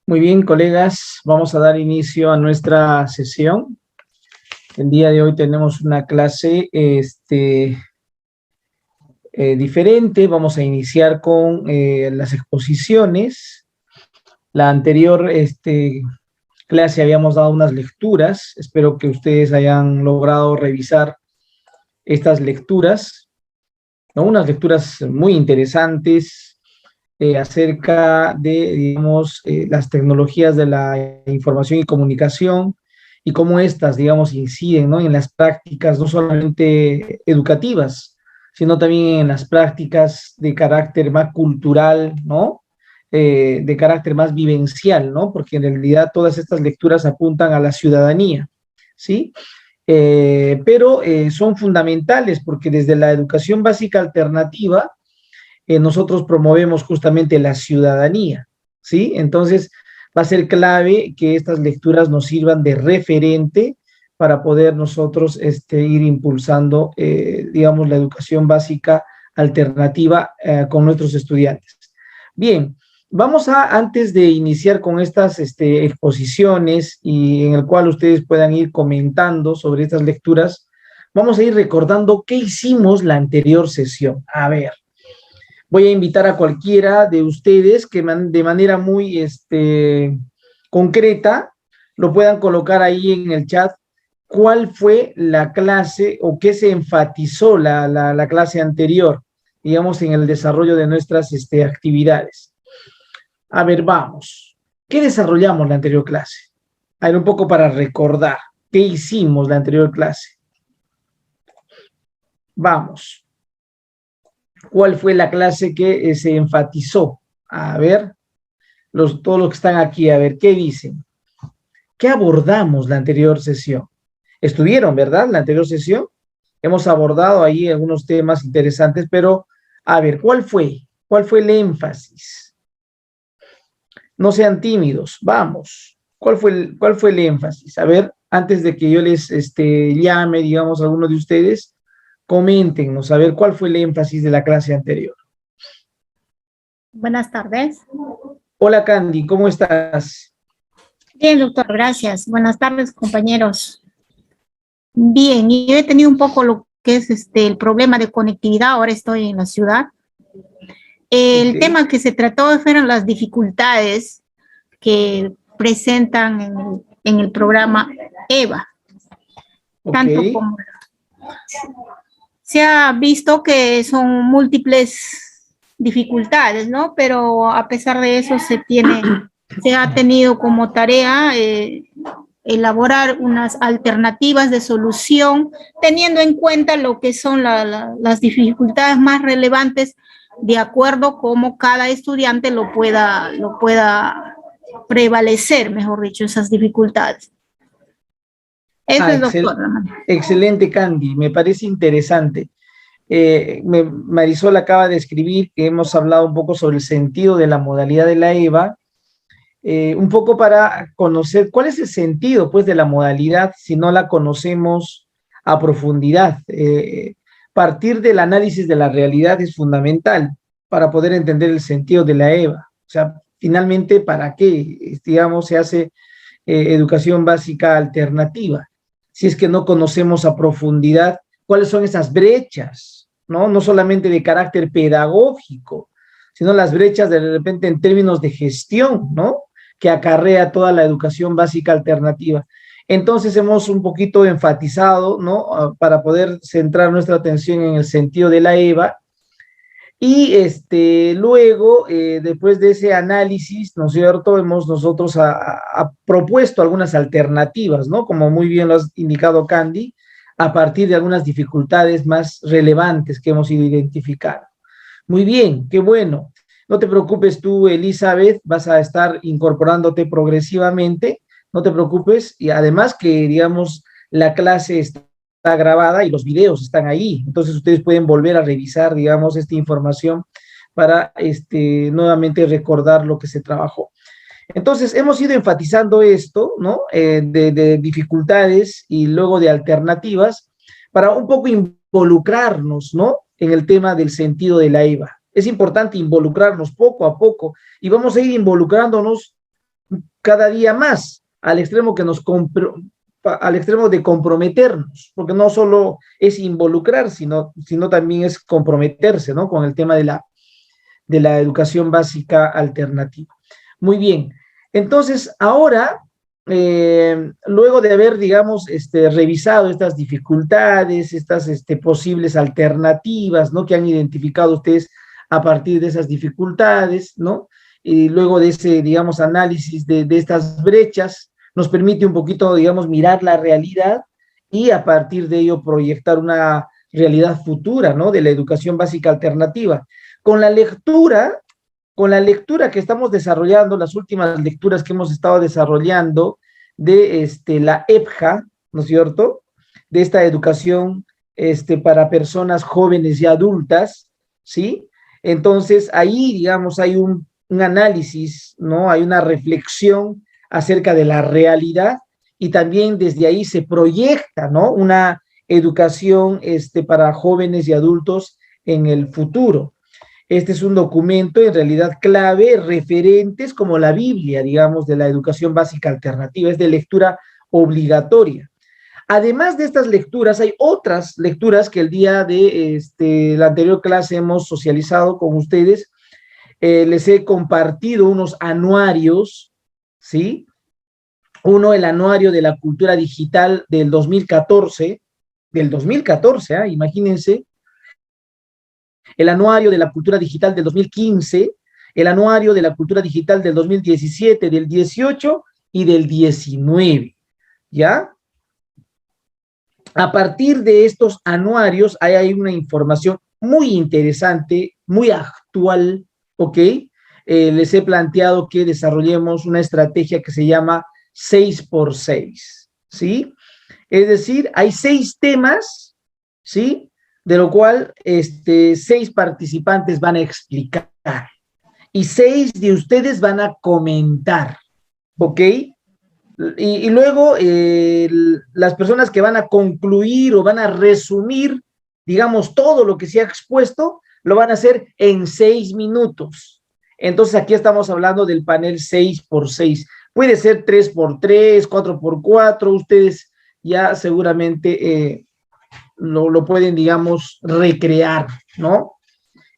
Muy bien, colegas, vamos a dar inicio a nuestra sesión. El día de hoy tenemos una clase diferente. Vamos a iniciar con las exposiciones. La anterior clase habíamos dado unas lecturas. Espero que ustedes hayan logrado revisar estas lecturas, ¿no? Unas lecturas muy interesantes acerca de, digamos, las tecnologías de la información y comunicación y cómo éstas, digamos, inciden, ¿no? En las prácticas no solamente educativas, sino también en las prácticas de carácter más cultural, ¿no? De carácter más vivencial, ¿no? Porque en realidad todas estas lecturas apuntan a la ciudadanía, ¿sí? Pero son fundamentales porque desde la educación básica alternativa, nosotros promovemos justamente la ciudadanía, ¿sí? Entonces, va a ser clave que estas lecturas nos sirvan de referente para poder nosotros ir impulsando, digamos, la educación básica alternativa con nuestros estudiantes. Bien, vamos a, antes de iniciar con estas exposiciones y en el cual ustedes puedan ir comentando sobre estas lecturas, vamos a ir recordando qué hicimos la anterior sesión. A ver, voy a invitar a cualquiera de ustedes que de manera muy concreta lo puedan colocar ahí en el chat. ¿Cuál fue la clase o qué se enfatizó la clase anterior, digamos, en el desarrollo de nuestras actividades? A ver, vamos. ¿Qué desarrollamos la anterior clase? A ver, un poco para recordar. ¿Qué hicimos la anterior clase? Vamos. ¿Cuál fue la clase que se enfatizó? A ver, todos los que están aquí, a ver, ¿qué dicen? ¿Qué abordamos la anterior sesión? Estuvieron, ¿verdad? La anterior sesión. Hemos abordado ahí algunos temas interesantes, pero a ver, ¿cuál fue? ¿Cuál fue el énfasis? No sean tímidos, vamos. ¿Cuál fue el énfasis? A ver, antes de que yo les llame, digamos, a alguno de ustedes, coméntenos, a ver, ¿cuál fue el énfasis de la clase anterior? Buenas tardes. Hola, Candy, ¿cómo estás? Bien, doctor, gracias. Buenas tardes, compañeros. Bien, y yo he tenido un poco lo que es el problema de conectividad. Ahora estoy en la ciudad. El tema que se trató fueron las dificultades que presentan en el programa EVA. Tanto como se ha visto que son múltiples dificultades, ¿no? Pero a pesar de eso se ha tenido como tarea elaborar unas alternativas de solución, teniendo en cuenta lo que son las dificultades más relevantes, de acuerdo como cada estudiante lo pueda prevalecer, mejor dicho, esas dificultades. Eso es, doctor. Excelente, Candy, me parece interesante. Marisol acaba de escribir que hemos hablado un poco sobre el sentido de la modalidad de la EVA, un poco para conocer cuál es el sentido, pues, de la modalidad si no la conocemos a profundidad. Partir del análisis de la realidad es fundamental para poder entender el sentido de la EVA. O sea, finalmente, ¿para qué, digamos, se hace educación básica alternativa? Si es que no conocemos a profundidad cuáles son esas brechas, ¿no? No solamente de carácter pedagógico, sino las brechas de repente en términos de gestión, ¿no? Que acarrea toda la educación básica alternativa. Entonces hemos un poquito enfatizado, ¿no? Para poder centrar nuestra atención en el sentido de la EVA. Y luego, después de ese análisis, ¿no es cierto?, hemos nosotros propuesto algunas alternativas, ¿no? Como muy bien lo has indicado, Candy, a partir de algunas dificultades más relevantes que hemos ido identificando. Muy bien, qué bueno. No te preocupes tú, Elizabeth, vas a estar incorporándote progresivamente, no te preocupes, y además que, digamos, la clase está grabada y los videos están ahí, entonces ustedes pueden volver a revisar, digamos, esta información para nuevamente recordar lo que se trabajó. Entonces, hemos ido enfatizando esto, ¿no? De dificultades y luego de alternativas para un poco involucrarnos, ¿no? En el tema del sentido de la EVA. Es importante involucrarnos poco a poco y vamos a ir involucrándonos cada día más, al extremo que al extremo de comprometernos, porque no solo es involucrar, sino también es comprometerse, ¿no? Con el tema de la educación básica alternativa. Muy bien. Entonces, ahora, luego de haber, digamos, revisado estas dificultades, estas posibles alternativas, ¿no? Que han identificado ustedes a partir de esas dificultades, ¿no? Y luego de ese, digamos, análisis de estas brechas, nos permite un poquito, digamos, mirar la realidad y a partir de ello proyectar una realidad futura, ¿no? De la educación básica alternativa. Con la lectura, con la lectura que estamos desarrollando, las últimas lecturas que hemos estado desarrollando de la EPJA, ¿no es cierto? De esta educación para personas jóvenes y adultas, ¿sí? Entonces, ahí, digamos, hay un análisis, ¿no? Hay una reflexión acerca de la realidad y también desde ahí se proyecta, ¿no? Una educación para jóvenes y adultos en el futuro. Este es un documento en realidad clave, referentes como la Biblia, digamos, de la educación básica alternativa, es de lectura obligatoria. Además de estas lecturas, hay otras lecturas que el día de la anterior clase hemos socializado con ustedes. Les he compartido unos anuarios, ¿sí? Uno, el anuario de la cultura digital del 2014, imagínense, el anuario de la cultura digital del 2015, el anuario de la cultura digital del 2017, del 18 y del 19, ¿ya? A partir de estos anuarios hay una información muy interesante, muy actual, ¿ok? Les he planteado que desarrollemos una estrategia que se llama 6x6, ¿sí? Es decir, hay 6 temas, ¿sí? De lo cual 6 participantes van a explicar y 6 de ustedes van a comentar, ¿ok? Y luego las personas que van a concluir o van a resumir, digamos, todo lo que se ha expuesto, lo van a hacer en 6 minutos. Entonces aquí estamos hablando del panel 6x6. Puede ser 3x3, 4x4, ustedes ya seguramente lo pueden, digamos, recrear, ¿no?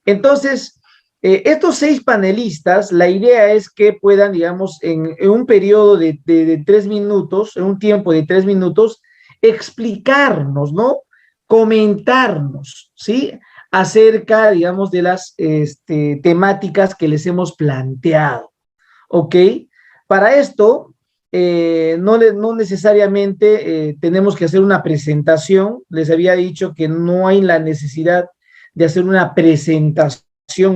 Entonces, estos 6 panelistas, la idea es que puedan, digamos, en un periodo de 3 minutos, en un tiempo de 3 minutos, explicarnos, ¿no? Comentarnos, ¿sí? Acerca, digamos, de las temáticas que les hemos planteado, ¿ok? Para esto, no necesariamente tenemos que hacer una presentación. Les había dicho que no hay la necesidad de hacer una presentación,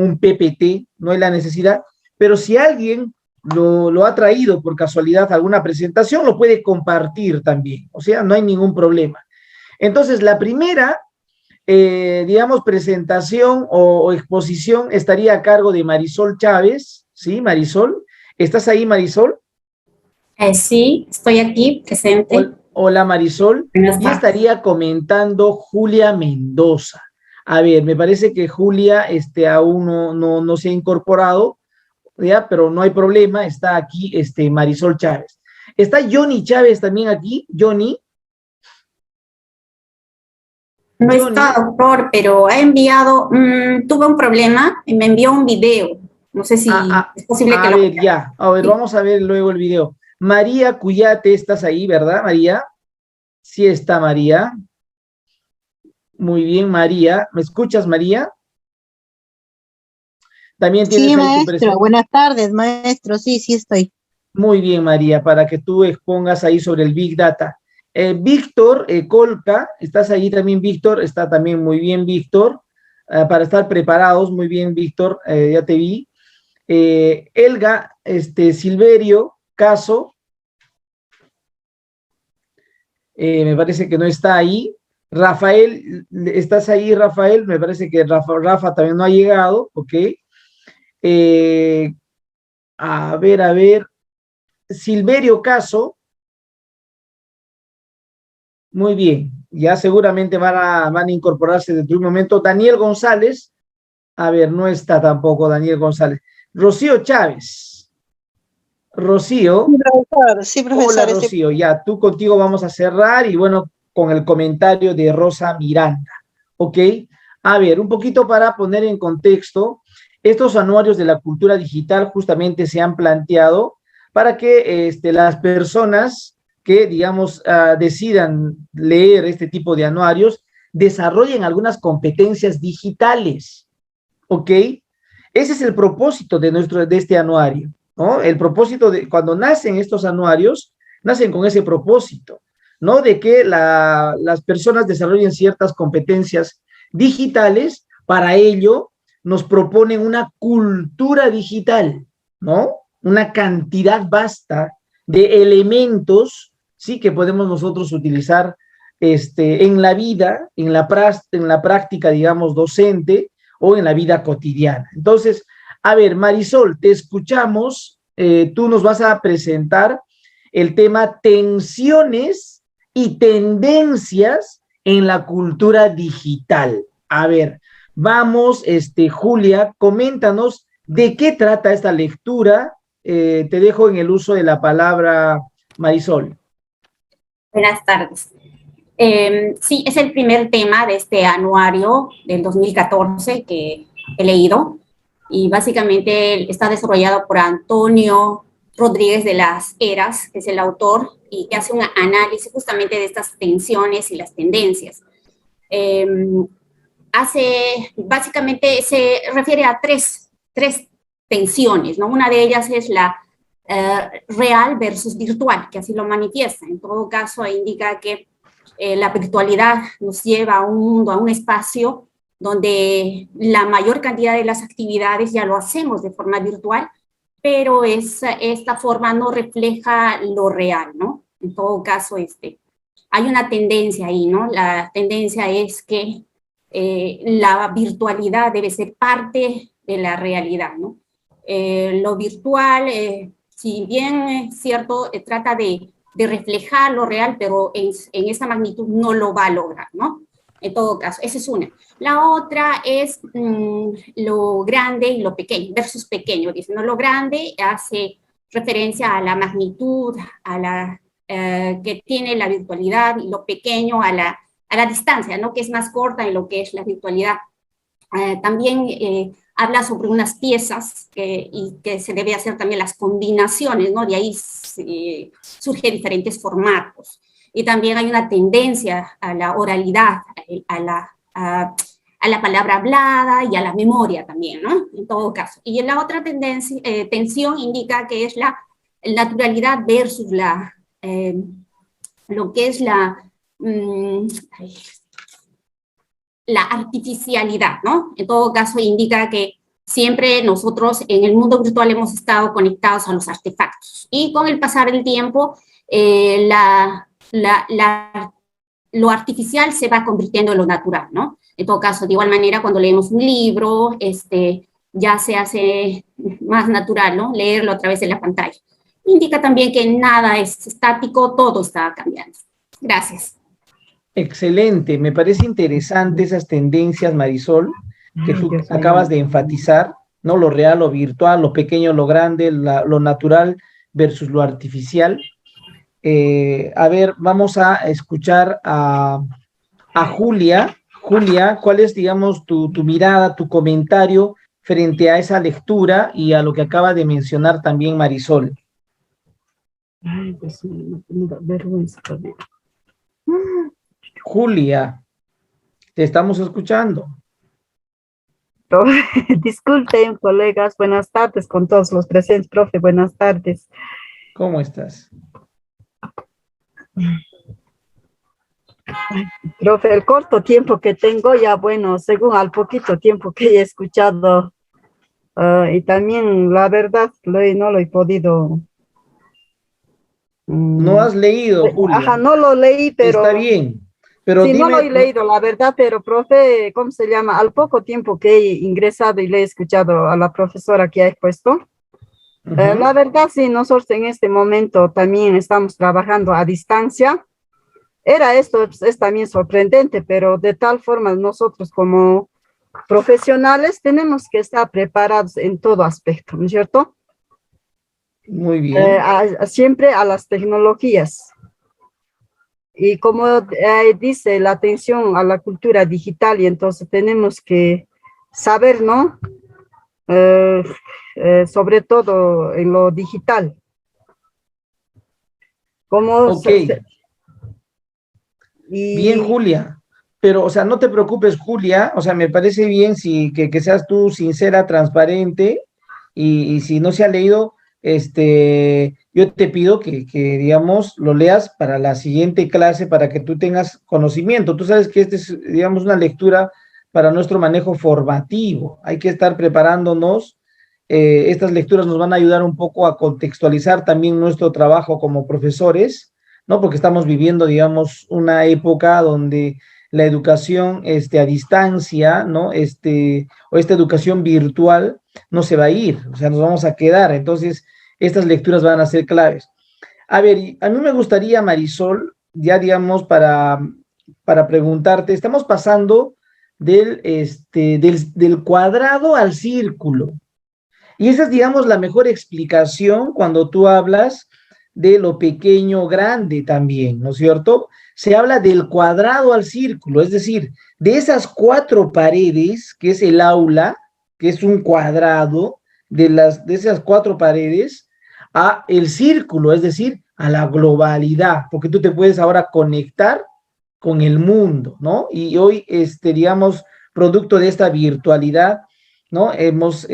un PPT, no hay la necesidad, pero si alguien lo ha traído por casualidad a alguna presentación, lo puede compartir también, o sea, no hay ningún problema. Entonces, la primera, digamos, presentación o exposición estaría a cargo de Marisol Chávez, ¿sí, Marisol? ¿Estás ahí, Marisol? Sí, estoy aquí presente. Hola, Marisol. Y estaría comentando Julia Mendoza. A ver, me parece que Julia aún no se ha incorporado, ¿ya? Pero no hay problema, está aquí Marisol Chávez. ¿Está Johnny Chávez también aquí? Johnny. No está, doctor, pero ha enviado, tuve un problema y me envió un video. No sé si es posible que lo... A ver, ya. A ver, sí. Vamos a ver luego el video. María Cuyate, estás ahí, ¿verdad, María? Sí está María. Muy bien, María. ¿Me escuchas, María? También tienes sí, maestro. Buenas tardes, maestro. Sí estoy. Muy bien, María, para que tú expongas ahí sobre el Big Data. Víctor Colca, ¿estás ahí también, Víctor? Está también muy bien, Víctor. Para estar preparados, muy bien, Víctor, ya te vi. Elga, Silverio Caso, me parece que no está ahí. Rafael, ¿estás ahí, Rafael? Me parece que Rafa también no ha llegado, ok. A ver, Silverio Caso, muy bien, ya seguramente van a incorporarse dentro de un momento. Daniel González, a ver, no está tampoco Daniel González. Rocío Chávez, Rocío. Sí, profesor. Hola, Rocío. Ya, tú contigo vamos a cerrar y bueno, con el comentario de Rosa Miranda. ¿Ok? A ver, un poquito para poner en contexto, estos anuarios de la cultura digital justamente se han planteado para que las personas que, digamos, decidan leer este tipo de anuarios desarrollen algunas competencias digitales. ¿Ok? Ese es el propósito de este anuario, ¿no? El propósito de cuando nacen estos anuarios, nacen con ese propósito, ¿no? De que las personas desarrollen ciertas competencias digitales. Para ello nos proponen una cultura digital, ¿no? Una cantidad vasta de elementos, sí, que podemos nosotros utilizar en la vida, en la práctica, digamos, docente o en la vida cotidiana. Entonces, a ver, Marisol, te escuchamos. Tú nos vas a presentar el tema tensiones y tendencias en la cultura digital. A ver, vamos, Julia, coméntanos de qué trata esta lectura. Te dejo en el uso de la palabra, Marisol. Buenas tardes. Sí, es el primer tema de este anuario del 2014 que he leído y básicamente está desarrollado por Antonio Rodríguez de las Heras, que es el autor, y que hace un análisis justamente de estas tensiones y las tendencias. Básicamente se refiere a tres tensiones, ¿no? Una de ellas es la real versus virtual, que así lo manifiesta. En todo caso, indica que la virtualidad nos lleva a un mundo, a un espacio donde la mayor cantidad de las actividades ya lo hacemos de forma virtual, pero esta forma no refleja lo real, ¿no? En todo caso, hay una tendencia ahí, ¿no? La tendencia es que la virtualidad debe ser parte de la realidad, ¿no? Lo virtual, si bien es cierto, trata de reflejar lo real, pero en esa magnitud no lo va a lograr, ¿no? En todo caso, esa es una. La otra es lo grande y lo pequeño, versus pequeño. Dice, ¿no? Lo grande hace referencia a la magnitud, a la que tiene la virtualidad, y lo pequeño a la distancia, ¿no? Que es más corta en lo que es la virtualidad. También habla sobre unas piezas y que se debe hacer también las combinaciones, ¿no? De ahí surgen diferentes formatos. Y también hay una tendencia a la oralidad, a la palabra hablada y a la memoria también, ¿no? En todo caso. Y la otra tensión indica que es la naturalidad versus lo que es la artificialidad, ¿no? En todo caso, indica que siempre nosotros en el mundo virtual hemos estado conectados a los artefactos. Y con el pasar del tiempo, lo artificial se va convirtiendo en lo natural, ¿no? En todo caso, de igual manera, cuando leemos un libro, ya se hace más natural, ¿no? Leerlo a través de la pantalla. Indica también que nada es estático, todo está cambiando. Gracias. Excelente, me parece interesante esas tendencias, Marisol, que tú acabas de enfatizar, ¿no? Lo real, lo virtual, lo pequeño, lo grande, lo natural versus lo artificial. A ver, vamos a escuchar a Julia. Julia, ¿cuál es, digamos, tu mirada, tu comentario frente a esa lectura y a lo que acaba de mencionar también Marisol? Ay, pues me da vergüenza también. Julia, te estamos escuchando. Disculpen, colegas, buenas tardes con todos los presentes, profe, buenas tardes. ¿Cómo estás? Ay, profe, el corto tiempo que tengo ya, bueno, según al poquito tiempo que he escuchado, y también la verdad no lo he podido. No has leído, Julia. Ajá, no lo leí, pero... Está bien, pero sí, dime... no lo he leído, la verdad, pero profe, ¿cómo se llama? Al poco tiempo que he ingresado y le he escuchado a la profesora que ha expuesto, la verdad, sí, nosotros en este momento también estamos trabajando a distancia. Esto es también sorprendente, pero de tal forma nosotros como profesionales tenemos que estar preparados en todo aspecto, ¿no es cierto? Muy bien. Siempre a las tecnologías. Y como dice, la atención a la cultura digital, y entonces tenemos que saber, ¿no? Sobre todo en lo digital. ¿Cómo Ok. Bien, Julia. Pero, o sea, no te preocupes, Julia. O sea, me parece bien que seas tú sincera, transparente. Y si no se ha leído, yo te pido digamos, lo leas para la siguiente clase para que tú tengas conocimiento. Tú sabes que es, digamos, una lectura para nuestro manejo formativo. Hay que estar preparándonos. Estas lecturas nos van a ayudar un poco a contextualizar también nuestro trabajo como profesores, ¿no? Porque estamos viviendo, digamos, una época donde la educación a distancia, ¿no? O esta educación virtual no se va a ir, o sea, nos vamos a quedar. Entonces, estas lecturas van a ser claves. A ver, a mí me gustaría, Marisol, ya digamos, para preguntarte, estamos pasando del cuadrado al círculo. Y esa es, digamos, la mejor explicación cuando tú hablas de lo pequeño grande también, ¿no es cierto? Se habla del cuadrado al círculo, es decir, de esas 4 paredes, que es el aula, que es un cuadrado, de esas 4 paredes, a el círculo, es decir, a la globalidad, porque tú te puedes ahora conectar con el mundo, ¿no? Y hoy, digamos, producto de esta virtualidad, ¿no? Digamos,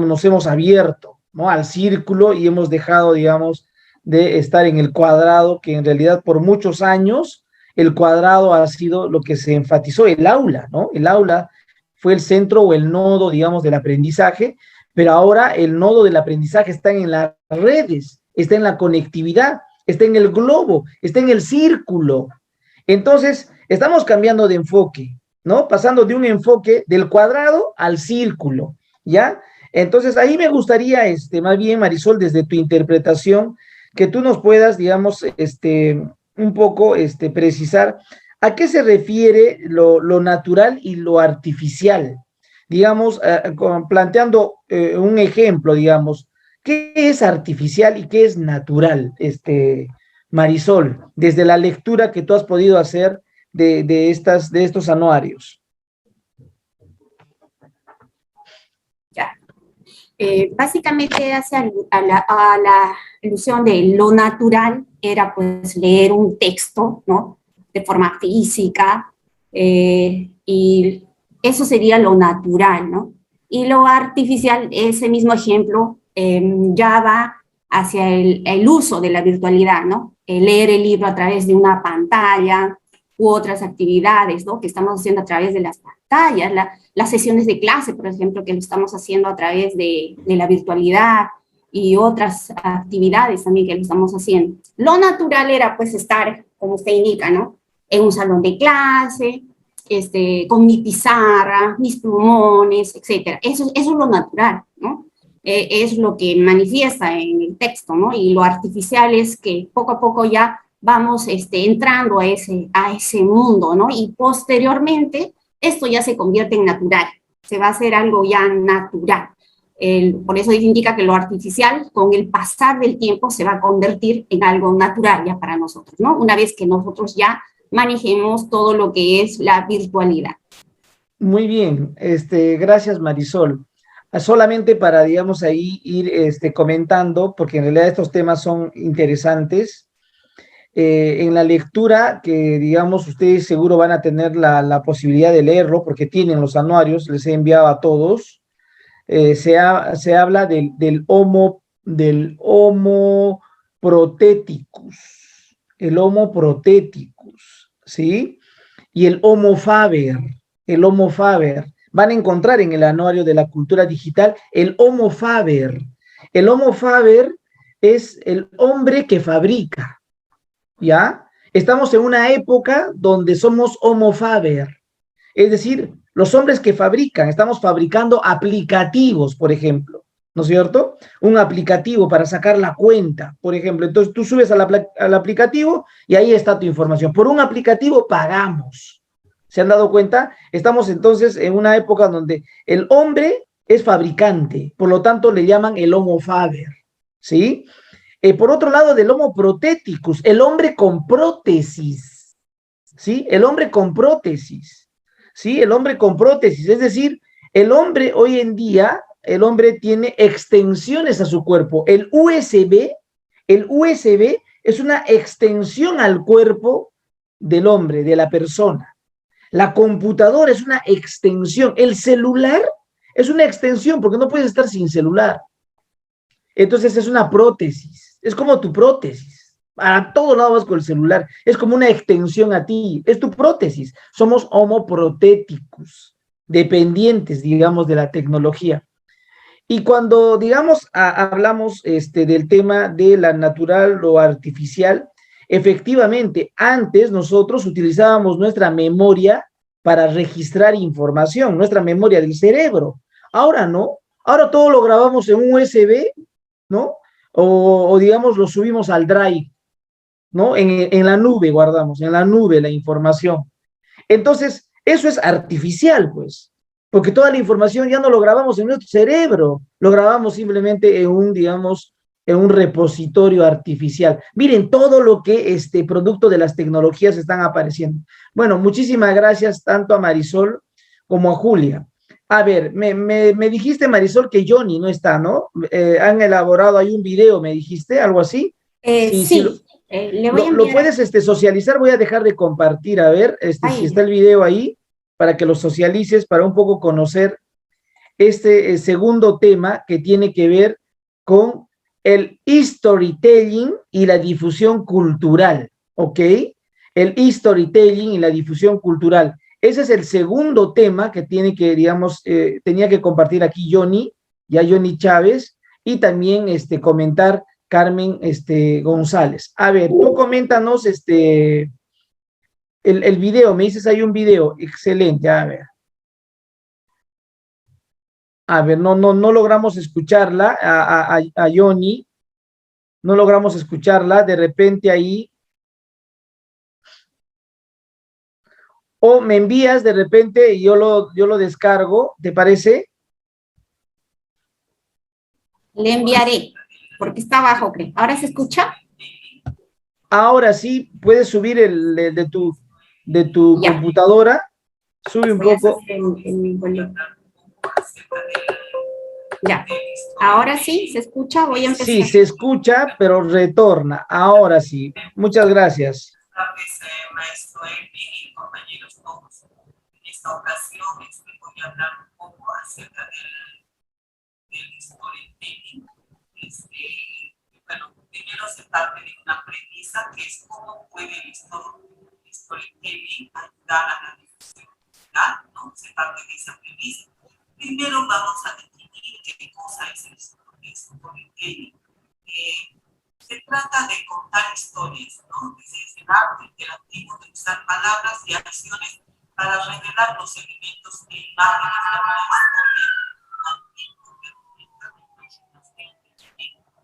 nos hemos abierto, ¿no? Al círculo y hemos dejado, digamos, de estar en el cuadrado, que en realidad por muchos años el cuadrado ha sido lo que se enfatizó, el aula, ¿no? El aula fue el centro o el nodo, digamos, del aprendizaje, pero ahora el nodo del aprendizaje está en las redes, está en la conectividad, está en el globo, está en el círculo. Entonces, estamos cambiando de enfoque, ¿no? Pasando de un enfoque del cuadrado al círculo, ¿ya? Entonces, ahí me gustaría, más bien, Marisol, desde tu interpretación, que tú nos puedas, digamos, un poco, precisar a qué se refiere lo natural y lo artificial. Digamos, planteando un ejemplo, digamos, ¿qué es artificial y qué es natural, Marisol, desde la lectura que tú has podido hacer de estos anuarios? Ya. Básicamente hace a la ilusión de lo natural era pues leer un texto, ¿no? De forma física, y eso sería lo natural, ¿no? Y lo artificial, ese mismo ejemplo, ya va hacia el uso de la virtualidad, ¿no? Leer el libro a través de una pantalla u otras actividades, ¿no? Que estamos haciendo a través de las pantallas, las sesiones de clase, por ejemplo, que lo estamos haciendo a través de la virtualidad y otras actividades también que lo estamos haciendo. Lo natural era pues estar, como usted indica, ¿no? En un salón de clase, con mi pizarra, mis plumones, etc. Eso es lo natural, ¿no? Es lo que manifiesta en el texto, ¿no? Y lo artificial es que poco a poco ya vamos entrando a ese mundo, ¿no? Y posteriormente esto ya se convierte en natural, se va a hacer algo ya natural. Por eso indica que lo artificial, con el pasar del tiempo, se va a convertir en algo natural ya para nosotros, ¿no? Una vez que nosotros ya manejemos todo lo que es la virtualidad. Muy bien, gracias, Marisol. Solamente para, digamos, ahí ir comentando, porque en realidad estos temas son interesantes. En la lectura, que digamos ustedes seguro van a tener la posibilidad de leerlo, porque tienen los anuarios, les he enviado a todos, se habla del homo proteticus, el homo proteticus, ¿sí? Y el homo faber, el homo faber. Van a encontrar en el anuario de la cultura digital el homo faber. El homo faber es el hombre que fabrica, ¿ya? Estamos en una época donde somos homo faber, es decir, los hombres que fabrican, estamos fabricando aplicativos, por ejemplo, ¿no es cierto? Un aplicativo para sacar la cuenta, por ejemplo. Entonces tú subes al aplicativo y ahí está tu información. Por un aplicativo pagamos. ¿Se han dado cuenta? Estamos entonces en una época donde el hombre es fabricante, por lo tanto le llaman el homo faber. ¿sí? Por otro lado, del Homo protheticus, el hombre con prótesis, ¿sí? El hombre con prótesis, ¿sí? El hombre con prótesis, es decir, el hombre hoy en día, el hombre tiene extensiones a su cuerpo. El USB es una extensión al cuerpo del hombre, de la persona. La computadora es una extensión. El celular es una extensión porque no puedes estar sin celular. Entonces es una prótesis. Es como tu prótesis. A todo lado vas con el celular. Es como una extensión a ti. Es tu prótesis. Somos homo protéticos, dependientes, digamos, de la tecnología. Y cuando, digamos, hablamos del tema de la natural o artificial, efectivamente, antes nosotros utilizábamos nuestra memoria para registrar información, nuestra memoria del cerebro. Ahora no, ahora todo lo grabamos en un USB, ¿no? O digamos, lo subimos al Drive, ¿no? En la nube guardamos, en la nube la información. Entonces, eso es artificial, pues, porque toda la información ya no lo grabamos en nuestro cerebro, lo grabamos simplemente en un, digamos, en un repositorio artificial. Miren todo lo que producto de las tecnologías están apareciendo. Bueno, muchísimas gracias tanto a Marisol como a Julia. A ver, me dijiste, Marisol, que Johnny no está, ¿no? Han elaborado ahí un video, me dijiste, algo así. Sí, sí. Le voy a enviar. Lo puedes socializar, voy a dejar de compartir, a ver, si está el video ahí, para que lo socialices, para un poco conocer este segundo tema que tiene que ver con el storytelling y la difusión cultural, ¿ok? El storytelling y la difusión cultural. Ese es el segundo tema que tiene que, digamos, tenía que compartir aquí Johnny, ya Johnny Chávez, y también comentar Carmen González. A ver, tú coméntanos el video, me dices hay un video, excelente, a ver. A ver, no logramos escucharla a Johnny, no logramos escucharla, de repente ahí. O me envías de repente y yo lo descargo, ¿te parece? Le enviaré, porque está abajo, creo. ¿Ahora se escucha? Ahora sí, puedes subir el de tu computadora. Sube un poco. Ya. Ahora sí, ¿se escucha? Voy a empezar. Sí, se escucha, pero retorna. Ahora sí. Muchas gracias. Maestro Elvin y compañeros todos. En esta ocasión voy a hablar un poco acerca del storytelling. Bueno, primero se parte de una premisa que es cómo puede el storytelling ayudar a la difusión cultural, ¿no? Se parte de esa premisa. Primero vamos a definir qué cosa es el storytelling. Se trata de contar historias, ¿no? Es el arte interactivo de usar palabras y acciones para revelar los elementos e imágenes de una historia.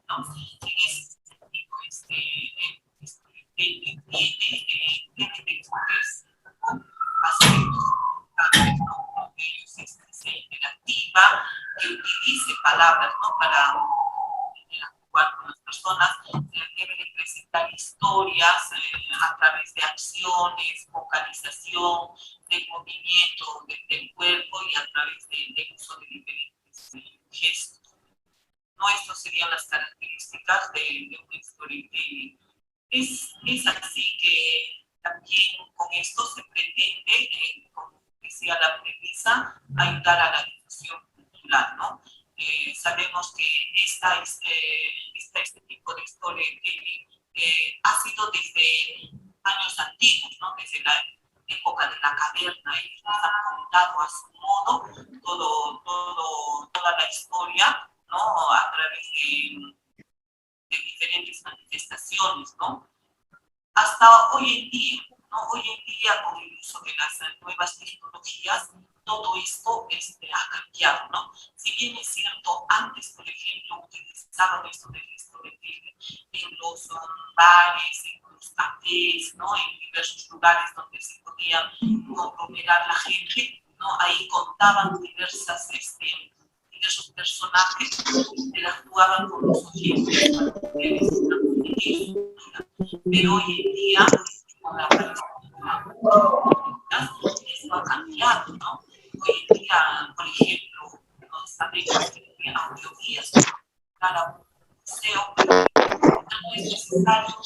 ¿No? En ese sentido, el storytelling tiene diferentes aspectos importantes, ¿no? Uno de ellos es sea interactiva, que utilice palabras, ¿no? Para con las personas, deben presentar historias a través de acciones, vocalización, del movimiento del cuerpo y a través del uso de diferentes gestos. ¿No? Estas serían las características de un storytelling. Es así que también con esto se pretende, como decía la premisa, ayudar a la difusión cultural, ¿no? Sabemos que este tipo de storytelling ha sido desde años antiguos, ¿no? Desde la época de la caverna. Ellos nos han contado a su modo toda la historia, ¿no? A través de diferentes manifestaciones, ¿no? Hasta hoy en día, ¿no? Hoy en día, con el uso de las nuevas tecnologías, todo esto ha cambiado, ¿no? Si bien es cierto, antes, por ejemplo, utilizaban esto del storytelling en los bares, en los cafés, ¿no? En diversos lugares donde se podía conglomerar la gente, ¿no? Ahí contaban diversas esos personajes interactuaban con los oyentes para poder transmitir su cultura. Pero hoy en día, con la esto ha cambiado, ¿no? Hoy en día, por ejemplo, sabemos que hay audioguías para un museo, pero no es necesario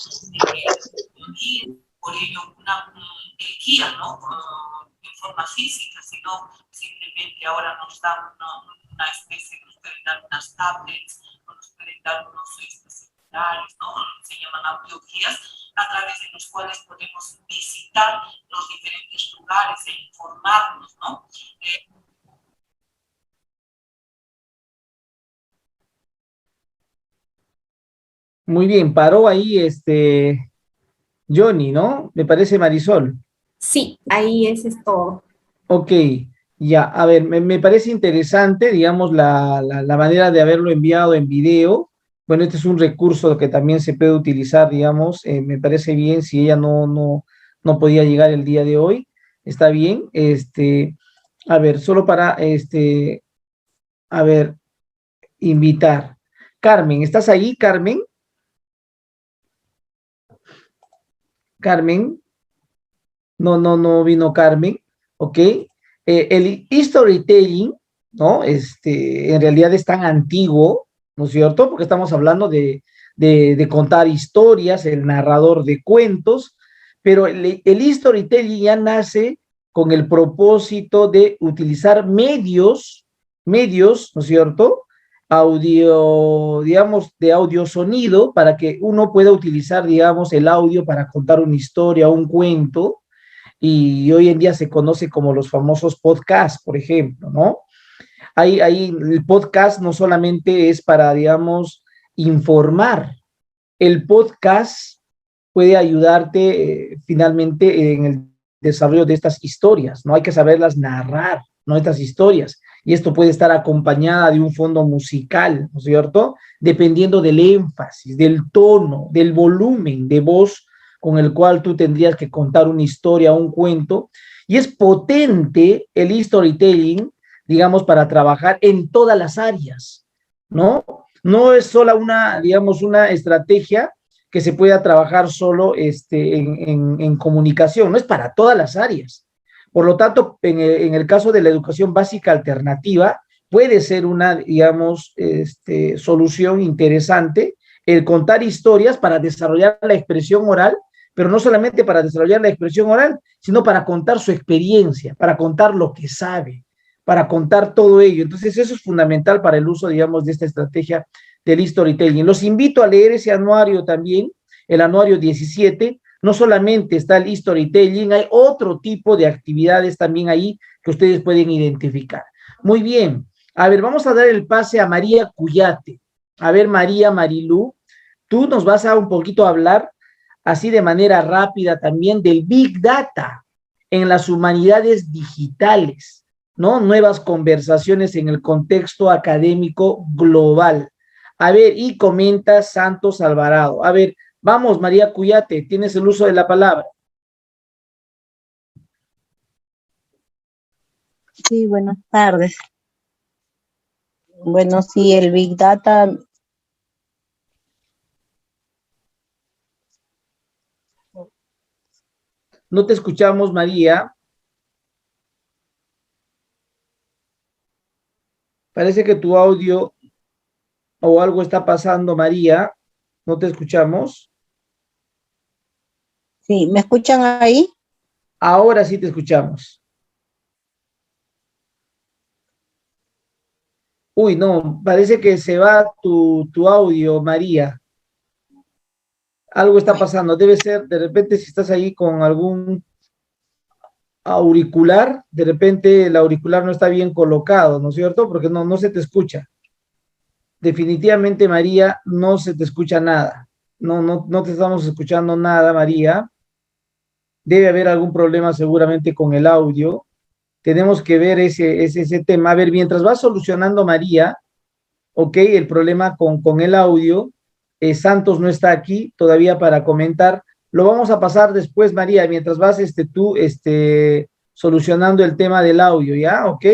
que por ello el guía, ¿no? En forma física, sino simplemente ahora nos dan una especie, nos pueden dar unas tablets, o nos pueden dar unos celulares, ¿no? Se llaman audioguías, a través de los cuales podemos visitar los diferentes lugares e informarnos, ¿no? Muy bien, paró ahí Johnny, ¿no? Me parece Marisol. Sí, ahí es todo. Ok, ya, a ver, me parece interesante, digamos, la manera de haberlo enviado en video. Bueno, este es un recurso que también se puede utilizar, digamos, me parece bien si ella no podía llegar el día de hoy, está bien. A ver, solo para, a ver, invitar. Carmen, ¿estás ahí, Carmen? Carmen, no vino Carmen, ¿ok? El storytelling, ¿no? En realidad es tan antiguo, ¿no es cierto? Porque estamos hablando de contar historias, el narrador de cuentos, pero el storytelling ya nace con el propósito de utilizar medios, ¿no es cierto? Audio, digamos, de audio sonido, para que uno pueda utilizar, digamos, el audio para contar una historia, un cuento, y hoy en día se conoce como los famosos podcasts, por ejemplo, ¿no? El podcast no solamente es para, digamos, informar. El podcast puede ayudarte finalmente en el desarrollo de estas historias, ¿no? Hay que saberlas narrar, ¿no? Estas historias. Y esto puede estar acompañada de un fondo musical, ¿no es cierto? Dependiendo del énfasis, del tono, del volumen de voz con el cual tú tendrías que contar una historia, un cuento. Y es potente el storytelling, digamos, para trabajar en todas las áreas, ¿no? No es solo digamos, una estrategia que se pueda trabajar solo en comunicación, no es para todas las áreas. Por lo tanto, en el caso de la educación básica alternativa, puede ser una, digamos, solución interesante el contar historias para desarrollar la expresión oral, pero no solamente para desarrollar la expresión oral, sino para contar su experiencia, para contar lo que sabe, para contar todo ello. Entonces, eso es fundamental para el uso, digamos, de esta estrategia del storytelling. Los invito a leer ese anuario también, el anuario 17. No solamente está el storytelling, hay otro tipo de actividades también ahí que ustedes pueden identificar. Muy bien. A ver, vamos a dar el pase a María Cuyate. A ver, Marilú, tú nos vas a un poquito hablar, así de manera rápida también, del Big Data en las humanidades digitales, ¿no? Nuevas conversaciones en el contexto académico global. A ver, y comenta Santos Alvarado. A ver, vamos, María Cuyate, tienes el uso de la palabra. Sí, buenas tardes. Bueno, sí, el Big Data. No te escuchamos, María. Parece que tu audio o algo está pasando, María. No te escuchamos. Sí, ¿me escuchan ahí? Ahora sí te escuchamos. Uy, no, parece que se va tu audio, María. Algo está pasando. Debe ser, de repente, si estás ahí con algún auricular, de repente el auricular no está bien colocado, ¿no es cierto? Porque no se te escucha. Definitivamente, María, no se te escucha nada. No te estamos escuchando nada, María. Debe haber algún problema seguramente con el audio. Tenemos que ver ese tema. A ver, mientras va solucionando María, ok, el problema con el audio, Santos no está aquí todavía para comentar. Lo vamos a pasar después, María, mientras vas solucionando el tema del audio, ¿ya? Ok.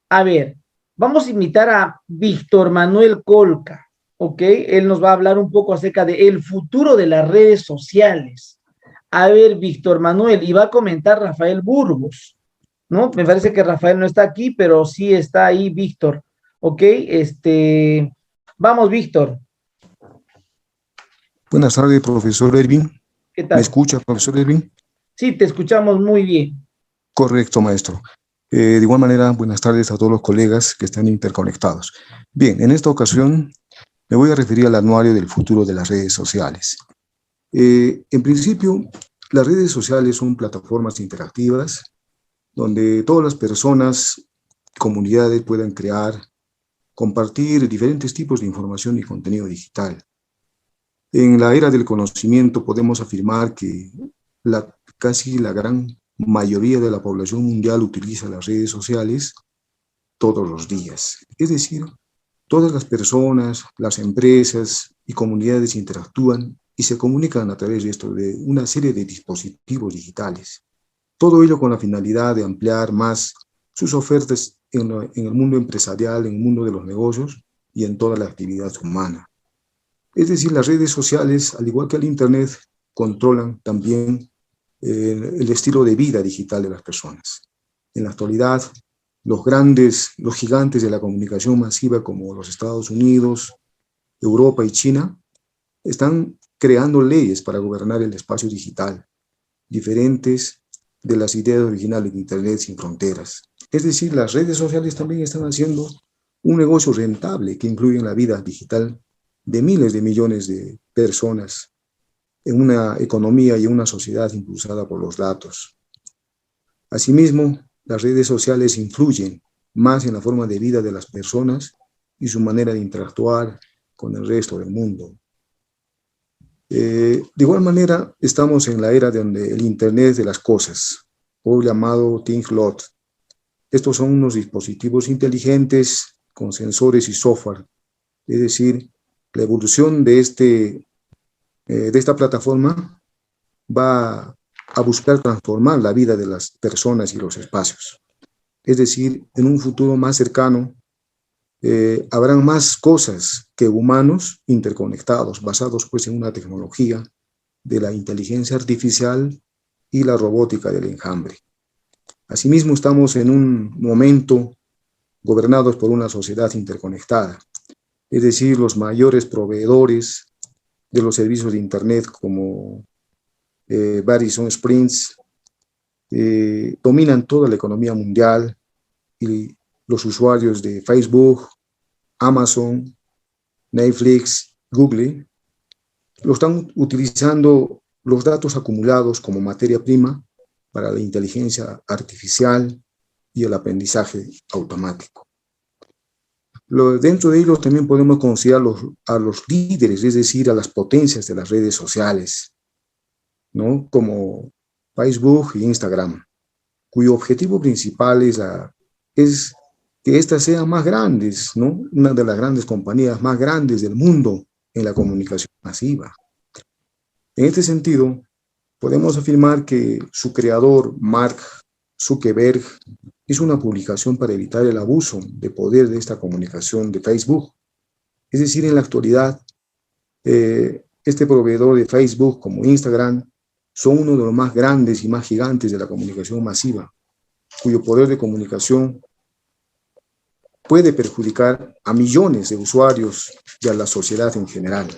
A ver, Vamos a invitar a Víctor Manuel Colca, ¿ok? Él nos va a hablar un poco acerca del futuro de las redes sociales. A ver, Víctor Manuel, y va a comentar Rafael Burgos, ¿no? Me parece que Rafael no está aquí, pero sí está ahí Víctor, ¿ok? Vamos, Víctor. Buenas tardes, profesor Ervin. ¿Qué ¿Me tal? escucha, profesor Ervin? Sí, te escuchamos muy bien. Correcto, maestro. De igual manera, buenas tardes a todos los colegas que están interconectados. Bien, en esta ocasión me voy a referir al anuario del futuro de las redes sociales. En principio, las redes sociales son plataformas interactivas donde todas las personas, comunidades puedan crear, compartir diferentes tipos de información y contenido digital. En la era del conocimiento podemos afirmar que casi la gran mayoría de la población mundial utiliza las redes sociales todos los días. Es decir, todas las personas, las empresas y comunidades interactúan y se comunican a través de esto, de una serie de dispositivos digitales. Todo ello con la finalidad de ampliar más sus ofertas en el mundo empresarial, en el mundo de los negocios y en toda la actividad humana. Es decir, las redes sociales, al igual que el Internet, controlan también el estilo de vida digital de las personas. En la actualidad, los gigantes de la comunicación masiva como los Estados Unidos, Europa y China, están creando leyes para gobernar el espacio digital, diferentes de las ideas originales de Internet sin fronteras. Es decir, las redes sociales también están haciendo un negocio rentable que incluye en la vida digital de miles de millones de personas en una economía y una sociedad impulsada por los datos. Asimismo, las redes sociales influyen más en la forma de vida de las personas y su manera de interactuar con el resto del mundo. De igual manera, estamos en la era donde el Internet de las cosas, o llamado Think-Lot. Estos son unos dispositivos inteligentes con sensores y software. Es decir, la evolución de esta plataforma va a buscar transformar la vida de las personas y los espacios. Es decir, en un futuro más cercano, habrán más cosas que humanos interconectados, basados pues en una tecnología de la inteligencia artificial y la robótica del enjambre. Asimismo, estamos en un momento gobernados por una sociedad interconectada, es decir, los mayores proveedores de los servicios de Internet como Verizon, Sprint, dominan toda la economía mundial y los usuarios de Facebook, Amazon, Netflix, Google, lo están utilizando los datos acumulados como materia prima para la inteligencia artificial y el aprendizaje automático. Dentro de ellos también podemos considerar a los líderes, es decir, a las potencias de las redes sociales, ¿no? Como Facebook e Instagram, cuyo objetivo principal es que éstas sean más grandes, ¿no? Una de las grandes compañías más grandes del mundo en la comunicación masiva. En este sentido, podemos afirmar que su creador, Mark Zuckerberg, hizo una publicación para evitar el abuso de poder de esta comunicación de Facebook. Es decir, en la actualidad, este proveedor de Facebook como Instagram son uno de los más grandes y más gigantes de la comunicación masiva, cuyo poder de comunicación puede perjudicar a millones de usuarios y a la sociedad en general.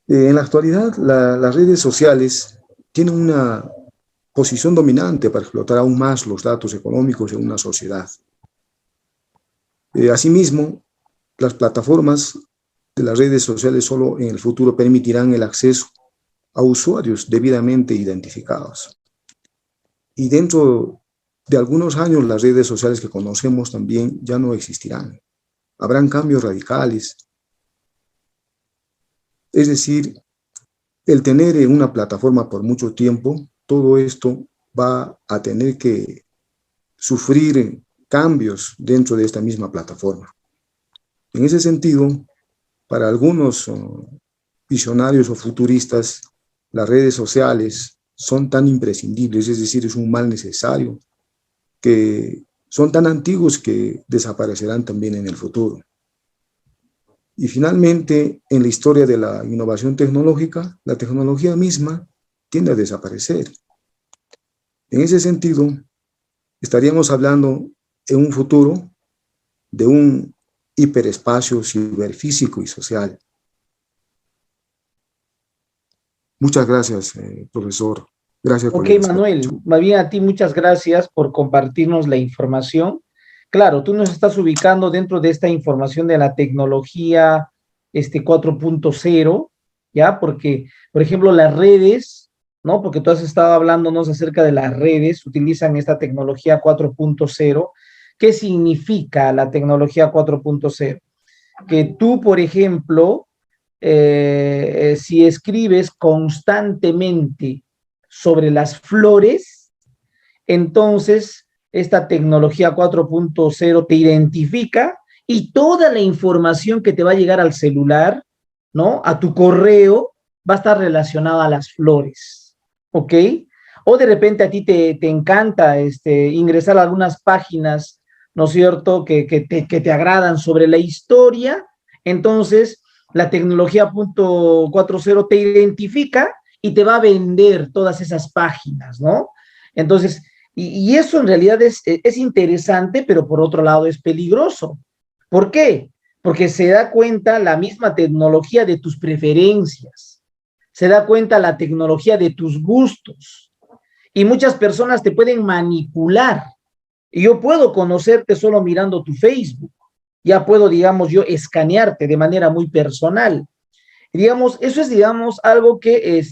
En la actualidad, las redes sociales tienen una posición dominante para explotar aún más los datos económicos en una sociedad. Asimismo, las plataformas de las redes sociales solo en el futuro permitirán el acceso a usuarios debidamente identificados. Y dentro de algunos años, las redes sociales que conocemos también ya no existirán. Habrán cambios radicales. Es decir, el tener una plataforma por mucho tiempo, todo esto va a tener que sufrir cambios dentro de esta misma plataforma. En ese sentido, para algunos visionarios o futuristas, las redes sociales son tan imprescindibles, es decir, es un mal necesario, que son tan antiguos que desaparecerán también en el futuro. Y finalmente, en la historia de la innovación tecnológica, la tecnología misma tiende a desaparecer. En ese sentido, estaríamos hablando en un futuro de un hiperespacio ciberfísico y social. Muchas gracias, profesor. Gracias, Ok, colegas. Manuel, más bien a ti muchas gracias por compartirnos la información. Claro, tú nos estás ubicando dentro de esta información de la tecnología 4.0, ¿ya? Porque, por ejemplo, las redes, ¿no? Porque tú has estado hablándonos acerca de las redes, utilizan esta tecnología 4.0. ¿Qué significa la tecnología 4.0? Que tú, por ejemplo, si escribes constantemente sobre las flores, entonces esta tecnología 4.0 te identifica y toda la información que te va a llegar al celular, ¿no? A tu correo, va a estar relacionada a las flores, ¿ok? O de repente a ti te encanta ingresar a algunas páginas, ¿no es cierto?, que te agradan sobre la historia, entonces la tecnología 4.0 te identifica y te va a vender todas esas páginas, ¿no? Entonces, y eso en realidad es interesante, pero por otro lado es peligroso. ¿Por qué? Porque se da cuenta la misma tecnología de tus preferencias, se da cuenta la tecnología de tus gustos, y muchas personas te pueden manipular. Y yo puedo conocerte solo mirando tu Facebook, ya puedo, digamos, yo escanearte de manera muy personal. Digamos, eso es, digamos, algo que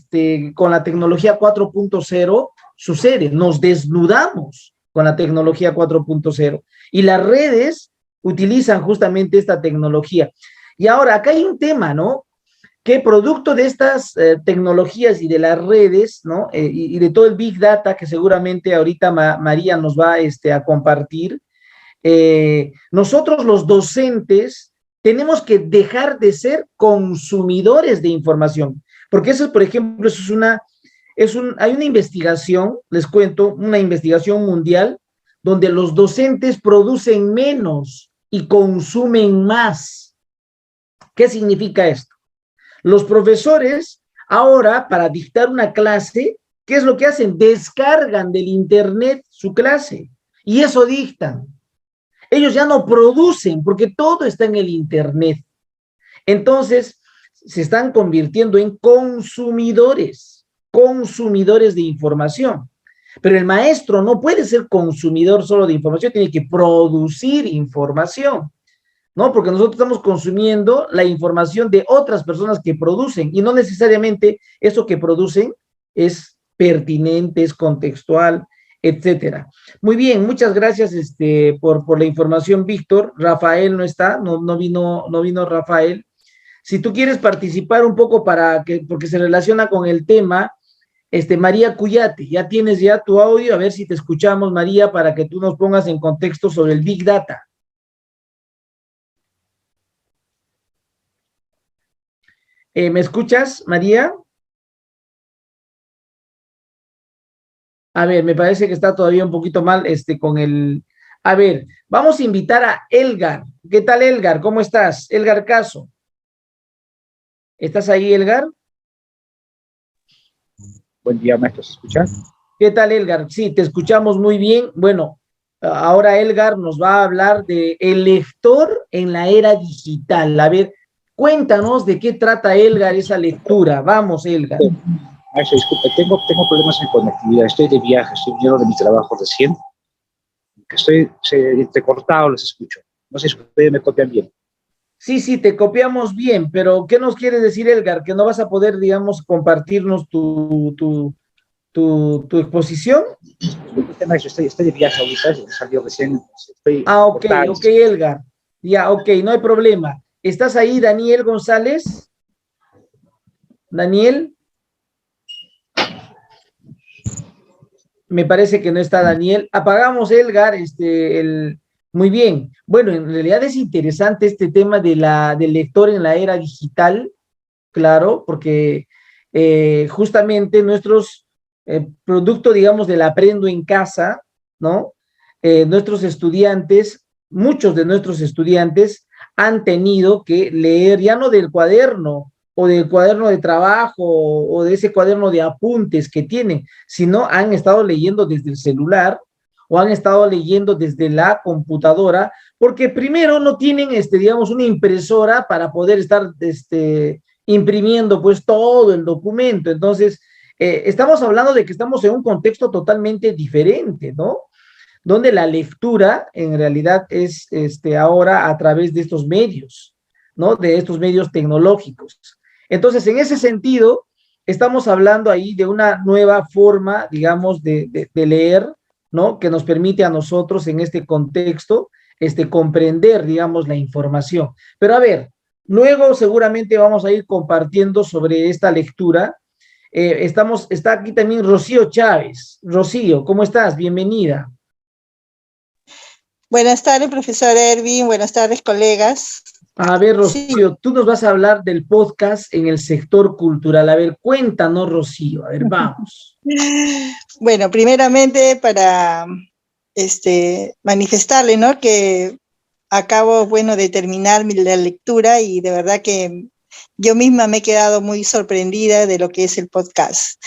con la tecnología 4.0 sucede, nos desnudamos con la tecnología 4.0 y las redes utilizan justamente esta tecnología. Y ahora, acá hay un tema, ¿no? Que producto de estas tecnologías y de las redes, ¿no? Y de todo el Big Data que seguramente ahorita María nos va a compartir, nosotros los docentes tenemos que dejar de ser consumidores de información, porque eso, por ejemplo, eso hay una investigación, les cuento, una investigación mundial, donde los docentes producen menos y consumen más. ¿Qué significa esto? Los profesores ahora, para dictar una clase, ¿qué es lo que hacen? Descargan del internet su clase y eso dictan. Ellos ya no producen porque todo está en el internet. Entonces, se están convirtiendo en consumidores de información. Pero el maestro no puede ser consumidor solo de información, tiene que producir información, ¿no? Porque nosotros estamos consumiendo la información de otras personas que producen y no necesariamente eso que producen es pertinente, es contextual, etcétera. Muy bien, muchas gracias por la información, Víctor. Rafael no está, no vino Rafael. Si tú quieres participar un poco porque se relaciona con el tema, María Cuyate, ya tienes ya tu audio, a ver si te escuchamos, María, para que tú nos pongas en contexto sobre el Big Data. ¿Me escuchas, María? A ver, me parece que está todavía un poquito mal con el... A ver, vamos a invitar a Elgar. ¿Qué tal, Elgar? ¿Cómo estás? Elgar Caso. ¿Estás ahí, Elgar? Buen día, maestro, ¿se escucha? ¿Qué tal, Elgar? Sí, te escuchamos muy bien. Bueno, ahora Elgar nos va a hablar de el lector en la era digital. A ver, cuéntanos de qué trata, Elgar, esa lectura. Vamos, Elgar. Maestro, disculpe, tengo problemas en conectividad. Estoy de viaje, estoy viniendo de mi trabajo recién. Estoy entrecortado, les escucho. No sé si ustedes me copian bien. Sí, te copiamos bien, pero ¿qué nos quiere decir, Elgar? ¿Que no vas a poder, digamos, compartirnos tu exposición? Maestro, estoy de viaje ahorita, salió recién. Ok, Elgar. Ya, ok, no hay problema. ¿Estás ahí, Daniel González? ¿Daniel? Me parece que no está Daniel. Apagamos, Elgar, Muy bien. Bueno, en realidad es interesante este tema del lector en la era digital, claro, porque justamente nuestros producto, digamos, del aprendo en casa, ¿no? nuestros estudiantes, muchos de nuestros estudiantes han tenido que leer ya no del cuaderno o del cuaderno de trabajo o de ese cuaderno de apuntes que tienen, sino han estado leyendo desde el celular o han estado leyendo desde la computadora, porque primero no tienen, digamos, una impresora para poder estar imprimiendo pues todo el documento. Entonces, estamos hablando de que estamos en un contexto totalmente diferente, ¿no? Donde la lectura en realidad es ahora a través de estos medios, ¿no? De estos medios tecnológicos. Entonces, en ese sentido, estamos hablando ahí de una nueva forma, digamos, de leer, ¿no? Que nos permite a nosotros en este contexto comprender, digamos, la información. Pero a ver, luego seguramente vamos a ir compartiendo sobre esta lectura. Está aquí también Rocío Chávez. Rocío, ¿cómo estás? Bienvenida. Buenas tardes, profesor Erwin. Buenas tardes, colegas. A ver, Rocío, sí, tú nos vas a hablar del podcast en el sector cultural. A ver, cuéntanos, Rocío. A ver, vamos. Bueno, primeramente para manifestarle, ¿no? Que acabo, bueno, de terminar la lectura y de verdad que yo misma me he quedado muy sorprendida de lo que es el podcast.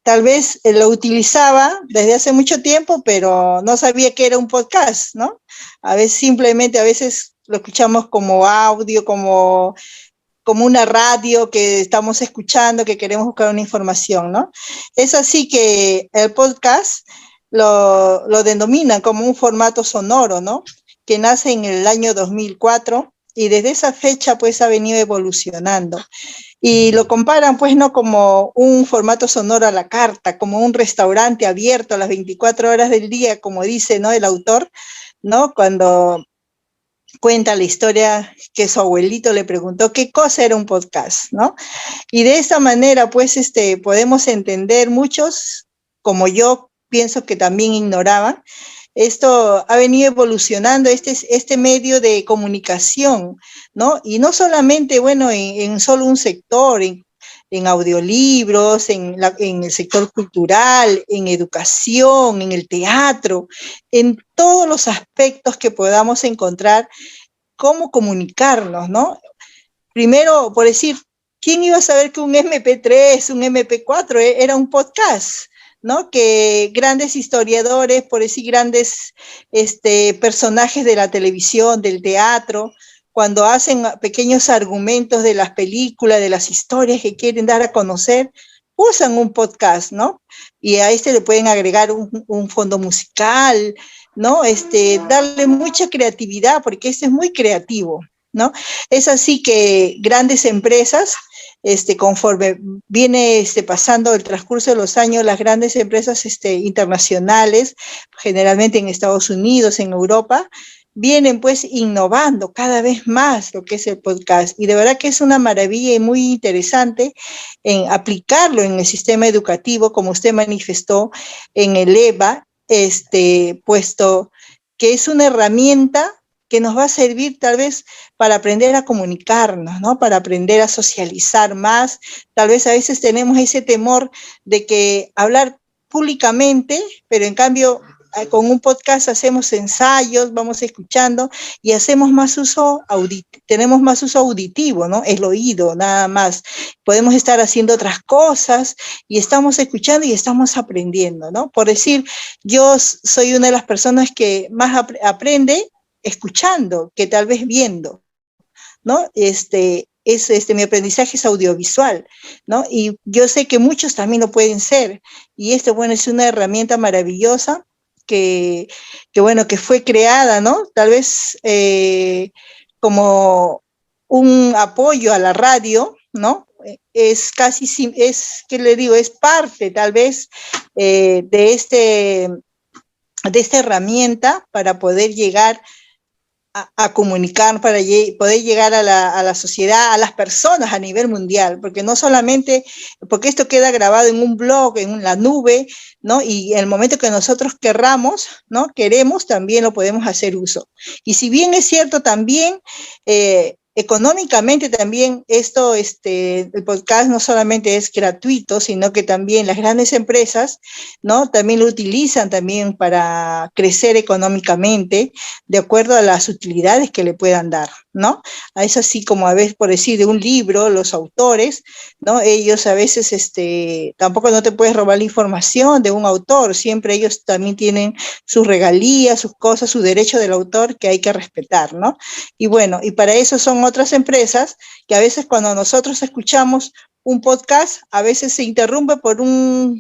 Tal vez lo utilizaba desde hace mucho tiempo, pero no sabía que era un podcast, ¿no? A veces lo escuchamos como audio, como una radio que estamos escuchando, que queremos buscar una información, ¿no? Es así que el podcast lo denominan como un formato sonoro, ¿no? Que nace en el año 2004 y desde esa fecha pues ha venido evolucionando. Y lo comparan pues no como un formato sonoro a la carta, como un restaurante abierto a las 24 horas del día, como dice, ¿no? El autor, ¿no? Cuando cuenta la historia que su abuelito le preguntó qué cosa era un podcast, ¿no? Y de esa manera, pues, podemos entender muchos, como yo pienso que también ignoraban, esto ha venido evolucionando, este medio de comunicación, ¿no? Y no solamente, bueno, en solo un sector, en audiolibros, en el sector cultural, en educación, en el teatro, en todos los aspectos que podamos encontrar, cómo comunicarnos, ¿no? Primero, por decir, ¿quién iba a saber que un MP3, un MP4 era un podcast? ¿No? Que grandes historiadores, por decir, grandes personajes de la televisión, del teatro, cuando hacen pequeños argumentos de las películas, de las historias que quieren dar a conocer, usan un podcast, ¿no? Y a le pueden agregar un fondo musical, ¿no? Darle mucha creatividad, porque es muy creativo, ¿no? Es así que grandes empresas, conforme viene pasando el transcurso de los años, las grandes empresas internacionales, generalmente en Estados Unidos, en Europa, vienen pues innovando cada vez más lo que es el podcast, y de verdad que es una maravilla y muy interesante en aplicarlo en el sistema educativo, como usted manifestó en el EVA, puesto que es una herramienta que nos va a servir tal vez para aprender a comunicarnos, ¿no? Para aprender a socializar más. Tal vez a veces tenemos ese temor de que hablar públicamente, pero en cambio con un podcast hacemos ensayos, vamos escuchando y hacemos más uso tenemos más uso auditivo, ¿no? El oído, nada más. Podemos estar haciendo otras cosas y estamos escuchando y estamos aprendiendo, ¿no? Por decir, yo soy una de las personas que más aprende escuchando que tal vez viendo, ¿no? Mi aprendizaje es audiovisual, ¿no? Y yo sé que muchos también lo pueden ser. Y bueno, es una herramienta maravillosa que fue creada, ¿no? Tal vez como un apoyo a la radio, ¿no? ¿Qué le digo? Es parte, tal vez, de esta herramienta para poder llegar a comunicar, para poder llegar a la sociedad, a las personas a nivel mundial, porque no solamente, porque esto queda grabado en un blog, en la nube, ¿no? Y en el momento que nosotros querramos, ¿no? Queremos, también lo podemos hacer uso. Y si bien es cierto también, económicamente también el podcast no solamente es gratuito, sino que también las grandes empresas, ¿no? También lo utilizan también para crecer económicamente, de acuerdo a las utilidades que le puedan dar, ¿no? Es así como a veces, por decir, de un libro, los autores, ¿no? Ellos a veces, tampoco no te puedes robar la información de un autor, siempre ellos también tienen sus regalías, sus cosas, su derecho del autor que hay que respetar, ¿no? Y bueno, y para eso son otras empresas que a veces cuando nosotros escuchamos un podcast, a veces se interrumpe por una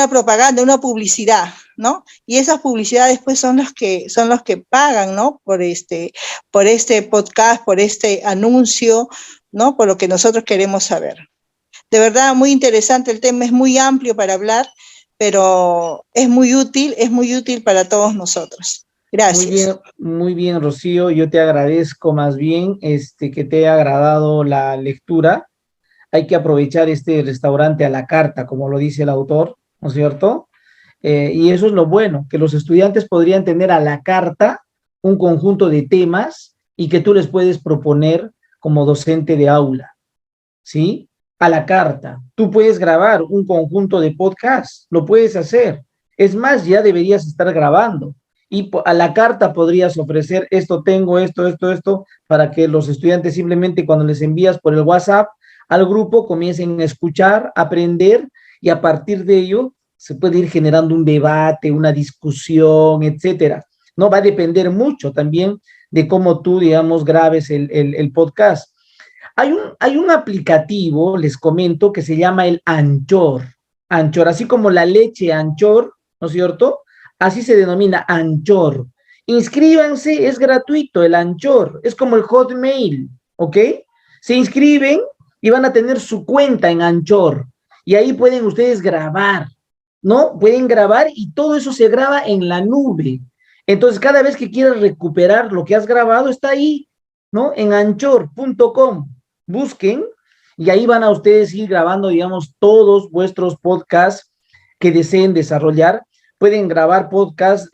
propaganda, una publicidad, ¿no? Y esas publicidades pues son los que pagan, ¿no? Por este podcast, por este anuncio, ¿no? Por lo que nosotros queremos saber. De verdad, muy interesante el tema, es muy amplio para hablar, pero es muy útil para todos nosotros. Gracias. Muy bien, Rocío. Yo te agradezco más bien que te haya agradado la lectura. Hay que aprovechar este restaurante a la carta, como lo dice el autor, ¿no es cierto? Y eso es lo bueno, que los estudiantes podrían tener a la carta un conjunto de temas y que tú les puedes proponer como docente de aula, ¿sí? A la carta. Tú puedes grabar un conjunto de podcasts, lo puedes hacer. Es más, ya deberías estar grabando. Y a la carta podrías ofrecer esto tengo, esto, para que los estudiantes simplemente cuando les envías por el WhatsApp al grupo comiencen a escuchar, aprender y a partir de ello se puede ir generando un debate, una discusión, etcétera. No va a depender mucho también de cómo tú, digamos, grabes el podcast. Hay un aplicativo, les comento, que se llama el Anchor. Anchor, así como la leche Anchor, ¿no es cierto? Así se denomina Anchor. Inscríbanse, es gratuito el Anchor, es como el Hotmail, ¿ok? Se inscriben y van a tener su cuenta en Anchor y ahí pueden ustedes grabar, ¿no? Pueden grabar y todo eso se graba en la nube. Entonces, cada vez que quieras recuperar lo que has grabado, está ahí, ¿no? En anchor.com. Busquen y ahí van a ustedes ir grabando, digamos, todos vuestros podcasts que deseen desarrollar. Pueden grabar podcasts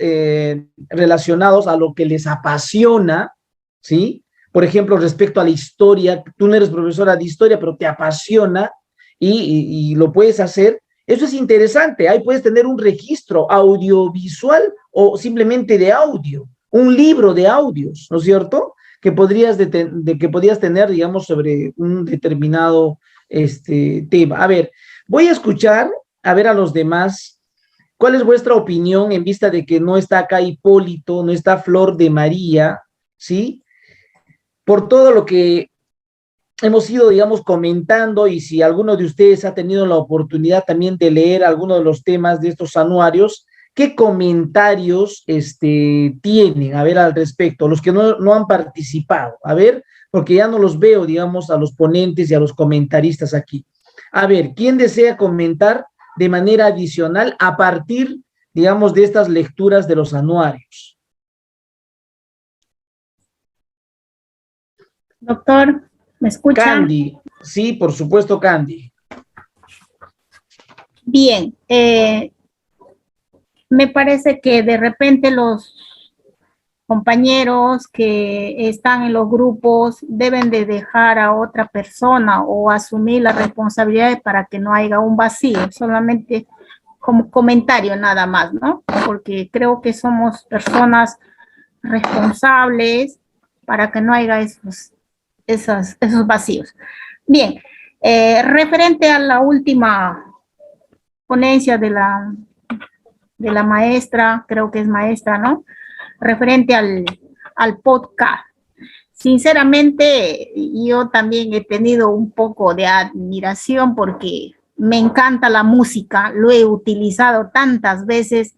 relacionados a lo que les apasiona, ¿sí? Por ejemplo, respecto a la historia, tú no eres profesora de historia, pero te apasiona y lo puedes hacer. Eso es interesante, ahí puedes tener un registro audiovisual o simplemente de audio, un libro de audios, ¿no es cierto? Que podrías tener, digamos, sobre un determinado tema. A ver, voy a escuchar, a ver a los demás. ¿Cuál es vuestra opinión en vista de que no está acá Hipólito, no está Flor de María, ¿sí? Por todo lo que hemos ido, digamos, comentando y si alguno de ustedes ha tenido la oportunidad también de leer alguno de los temas de estos anuarios, ¿qué comentarios tienen, a ver, al respecto? Los que no han participado, a ver, porque ya no los veo, digamos, a los ponentes y a los comentaristas aquí. A ver, ¿quién desea comentar de manera adicional a partir, digamos, de estas lecturas de los anuarios? Doctor, ¿me escucha? Candy, sí, por supuesto, Candy. Bien, me parece que de repente los compañeros que están en los grupos deben de dejar a otra persona o asumir la responsabilidad para que no haya un vacío, solamente como comentario nada más, ¿no? Porque creo que somos personas responsables para que no haya esos vacíos. Bien, referente a la última ponencia de la maestra, creo que es maestra, ¿no? Referente al podcast. Sinceramente, yo también he tenido un poco de admiración porque me encanta la música, lo he utilizado tantas veces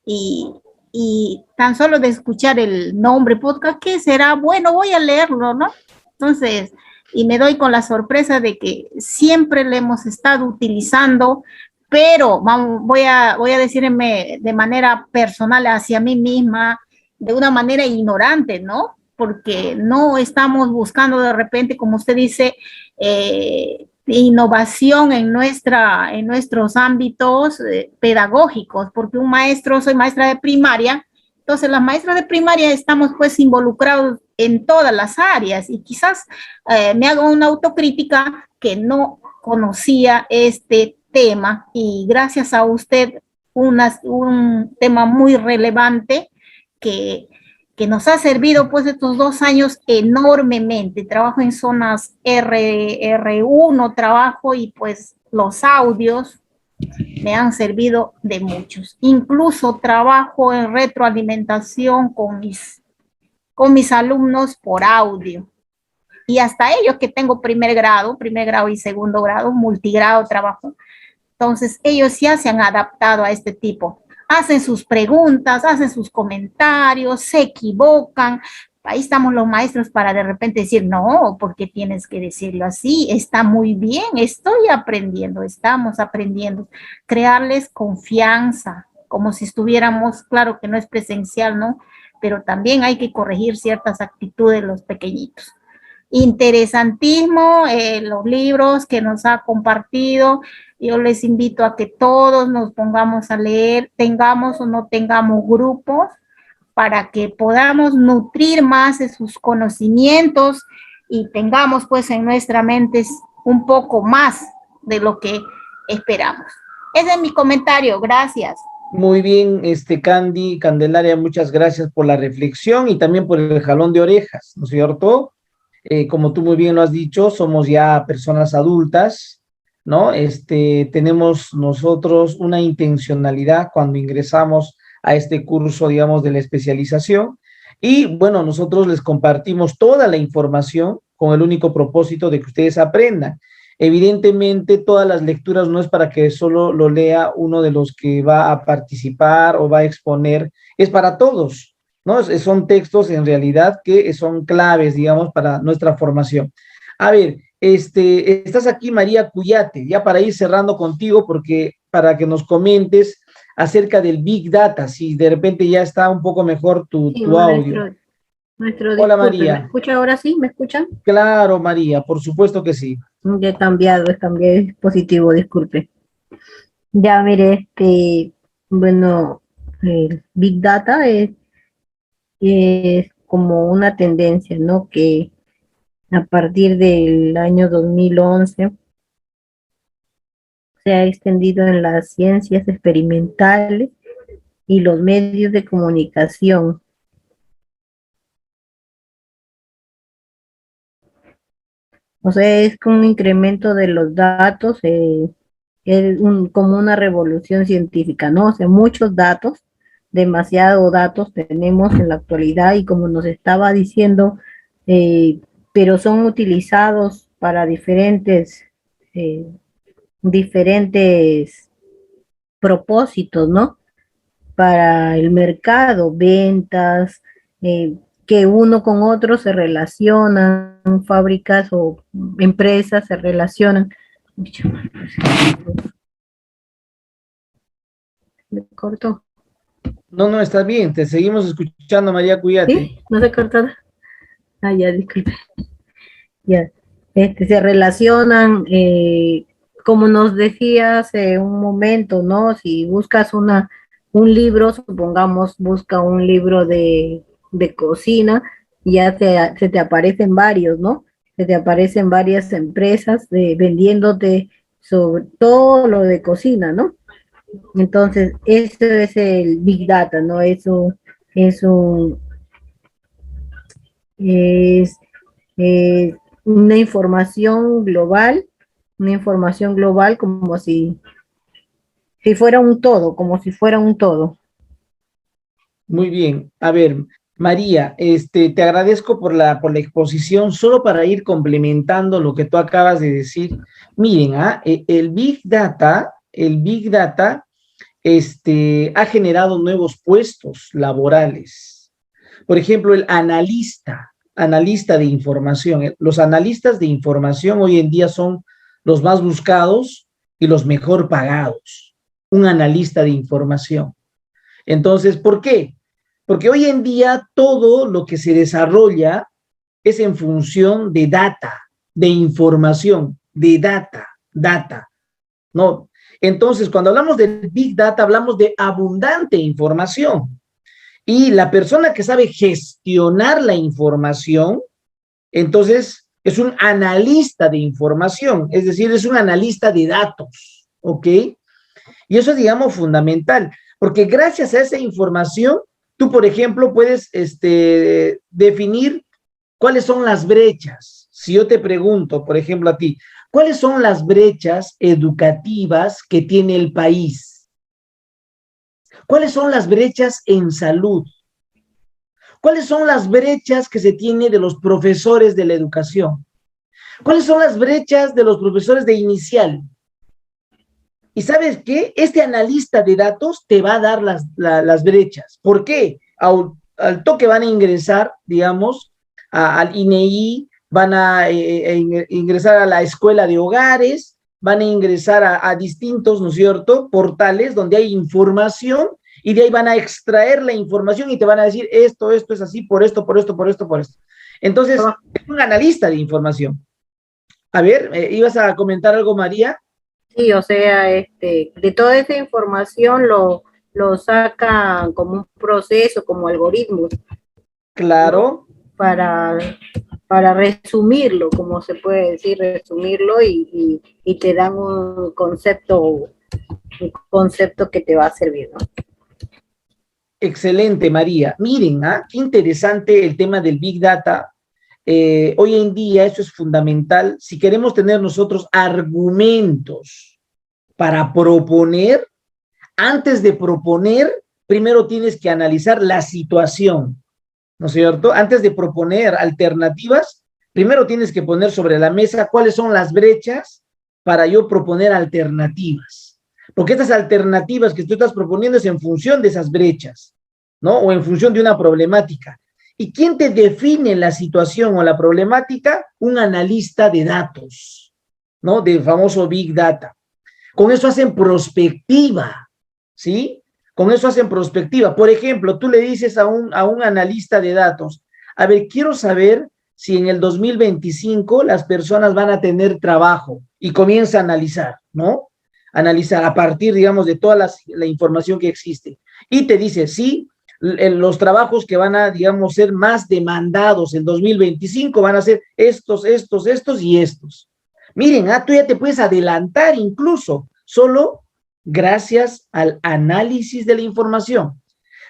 y tan solo de escuchar el nombre podcast, ¿qué será? Bueno, voy a leerlo, ¿no? Entonces, y me doy con la sorpresa de que siempre le hemos estado utilizando, pero voy a decirme de manera personal hacia mí misma, de una manera ignorante, ¿no? Porque no estamos buscando de repente, como usted dice, innovación en nuestros ámbitos pedagógicos, porque soy maestra de primaria, Entonces, las maestras de primaria estamos pues involucrados en todas las áreas y quizás me hago una autocrítica que no conocía este tema y gracias a usted un tema muy relevante que nos ha servido pues estos 2 años enormemente. Trabajo en zonas R1, trabajo y pues los audios me han servido de muchos. Incluso trabajo en retroalimentación con mis alumnos por audio. Y hasta ellos que tengo primer grado y segundo grado, multigrado trabajo. Entonces ellos ya se han adaptado a este tipo. Hacen sus preguntas, hacen sus comentarios, se equivocan. Ahí estamos los maestros para de repente decir, no, ¿por qué tienes que decirlo así? Está muy bien, estoy aprendiendo, estamos aprendiendo. Crearles confianza, como si estuviéramos, claro que no es presencial, ¿no? Pero también hay que corregir ciertas actitudes de los pequeñitos. Interesantísimo los libros que nos ha compartido. Yo les invito a que todos nos pongamos a leer, tengamos o no tengamos grupos, para que podamos nutrir más de sus conocimientos y tengamos pues en nuestra mente un poco más de lo que esperamos. Ese es mi comentario, gracias. Muy bien, Candy, Candelaria, muchas gracias por la reflexión y también por el jalón de orejas, ¿no es cierto? Como tú muy bien lo has dicho, somos ya personas adultas, ¿no? Tenemos nosotros una intencionalidad cuando ingresamos a este curso, digamos, de la especialización. Y bueno, nosotros les compartimos toda la información con el único propósito de que ustedes aprendan. Evidentemente, todas las lecturas no es para que solo lo lea uno de los que va a participar o va a exponer, es para todos, ¿no? Son textos en realidad que son claves, digamos, para nuestra formación. A ver, estás aquí, María Cuyate, ya para ir cerrando contigo, porque para que nos comentes acerca del Big Data, si de repente ya está un poco mejor tu audio. Hola, María. ¿Me escucha ahora sí? ¿Me escuchan? Claro, María, por supuesto que sí. Ya he cambiado, cambié el dispositivo, disculpe. Ya, mire, bueno, el Big Data es como una tendencia, ¿no? Que a partir del año 2011 se ha extendido en las ciencias experimentales y los medios de comunicación. O sea, es con un incremento de los datos, como una revolución científica, ¿no? O sea, muchos datos, demasiados datos tenemos en la actualidad y como nos estaba diciendo, pero son utilizados para diferentes propósitos, ¿no? Para el mercado, ventas, que uno con otro se relacionan, fábricas o empresas se relacionan. ¿Me cortó? No, está bien, te seguimos escuchando, María Cuyate. ¿Sí? ¿No se cortó? Ah, ya, disculpe. Ya. Se relacionan, como nos decía hace un momento, ¿no? Si buscas un libro, supongamos, busca un libro de cocina, ya se te aparecen varios, ¿no? Se te aparecen varias empresas vendiéndote sobre todo lo de cocina, ¿no? Entonces, eso es el Big Data, ¿no? Eso es una información global como si fuera un todo, Muy bien. A ver, María, te agradezco por la exposición, solo para ir complementando lo que tú acabas de decir. Miren, el Big Data ha generado nuevos puestos laborales. Por ejemplo, el analista de información. Los analistas de información hoy en día son los más buscados y los mejor pagados. Un analista de información. Entonces, ¿por qué? Porque hoy en día todo lo que se desarrolla es en función de data, de información, de data, ¿no? Entonces, cuando hablamos de Big Data, hablamos de abundante información. Y la persona que sabe gestionar la información, entonces es un analista de información, es decir, es un analista de datos, ¿ok? Y eso es, digamos, fundamental, porque gracias a esa información, tú, por ejemplo, puedes definir cuáles son las brechas. Si yo te pregunto, por ejemplo, a ti, ¿cuáles son las brechas educativas que tiene el país? ¿Cuáles son las brechas en salud? ¿Cuáles son las brechas que se tiene de los profesores de la educación? ¿Cuáles son las brechas de los profesores de inicial? Y ¿sabes qué? Este analista de datos te va a dar las brechas. ¿Por qué? Al toque van a ingresar, digamos, al INEI, van a ingresar a la escuela de hogares, van a ingresar a distintos, ¿no es cierto?, portales donde hay información, y de ahí van a extraer la información y te van a decir esto es así, por esto, por esto, por esto, por esto. Entonces, es un analista de información. A ver, ¿ibas a comentar algo, María? Sí, o sea, de toda esa información lo sacan como un proceso, como algoritmos. Claro. ¿No? Para resumirlo, como se puede decir, resumirlo y te dan un concepto que te va a servir, ¿no? Excelente, María. Miren, qué interesante el tema del Big Data. Hoy en día eso es fundamental. Si queremos tener nosotros argumentos para proponer, antes de proponer, primero tienes que analizar la situación, ¿no es cierto? Antes de proponer alternativas, primero tienes que poner sobre la mesa cuáles son las brechas para yo proponer alternativas. Porque estas alternativas que tú estás proponiendo es en función de esas brechas, ¿no? O en función de una problemática. ¿Y quién te define la situación o la problemática? Un analista de datos, ¿no? Del famoso Big Data. Con eso hacen prospectiva, ¿sí? Con eso hacen prospectiva. Por ejemplo, tú le dices a un analista de datos, a ver, quiero saber si en el 2025 las personas van a tener trabajo, y comienza a analizar, ¿no? Analizar a partir, digamos, de toda la información que existe. Y te dice, sí, los trabajos que van a, digamos, ser más demandados en 2025 van a ser estos y estos. Miren, tú ya te puedes adelantar incluso, solo gracias al análisis de la información.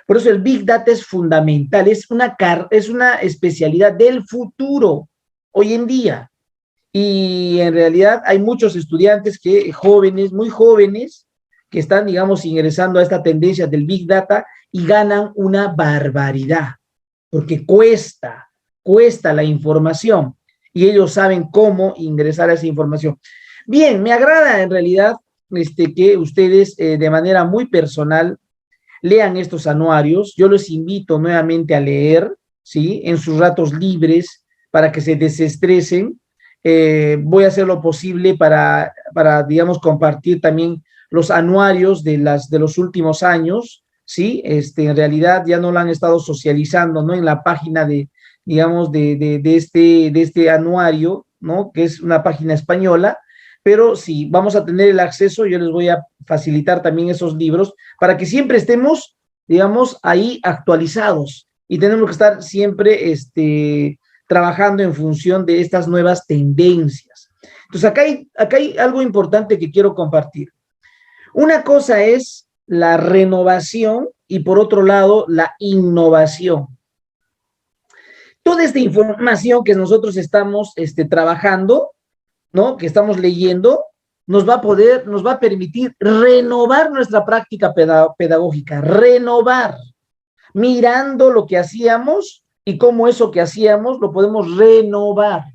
Por eso el Big Data es fundamental, es una especialidad del futuro, hoy en día. Y en realidad hay muchos estudiantes jóvenes, muy jóvenes, que están, digamos, ingresando a esta tendencia del Big Data y ganan una barbaridad, porque cuesta la información y ellos saben cómo ingresar a esa información. Bien, me agrada en realidad que ustedes de manera muy personal lean estos anuarios. Yo los invito nuevamente a leer, ¿sí? En sus ratos libres para que se desestresen. Voy a hacer lo posible para, digamos, compartir también los anuarios de los últimos años, ¿sí? En realidad ya no lo han estado socializando, ¿no? En la página digamos, de este anuario, ¿no? Que es una página española, pero si vamos a tener el acceso, yo les voy a facilitar también esos libros para que siempre estemos, digamos, ahí actualizados, y tenemos que estar siempre, trabajando en función de estas nuevas tendencias. Entonces, acá hay algo importante que quiero compartir. Una cosa es la renovación y por otro lado, la innovación. Toda esta información que nosotros estamos trabajando, ¿no? Que estamos leyendo, nos va a permitir renovar nuestra práctica pedagógica, renovar, mirando lo que hacíamos y cómo eso que hacíamos lo podemos renovar.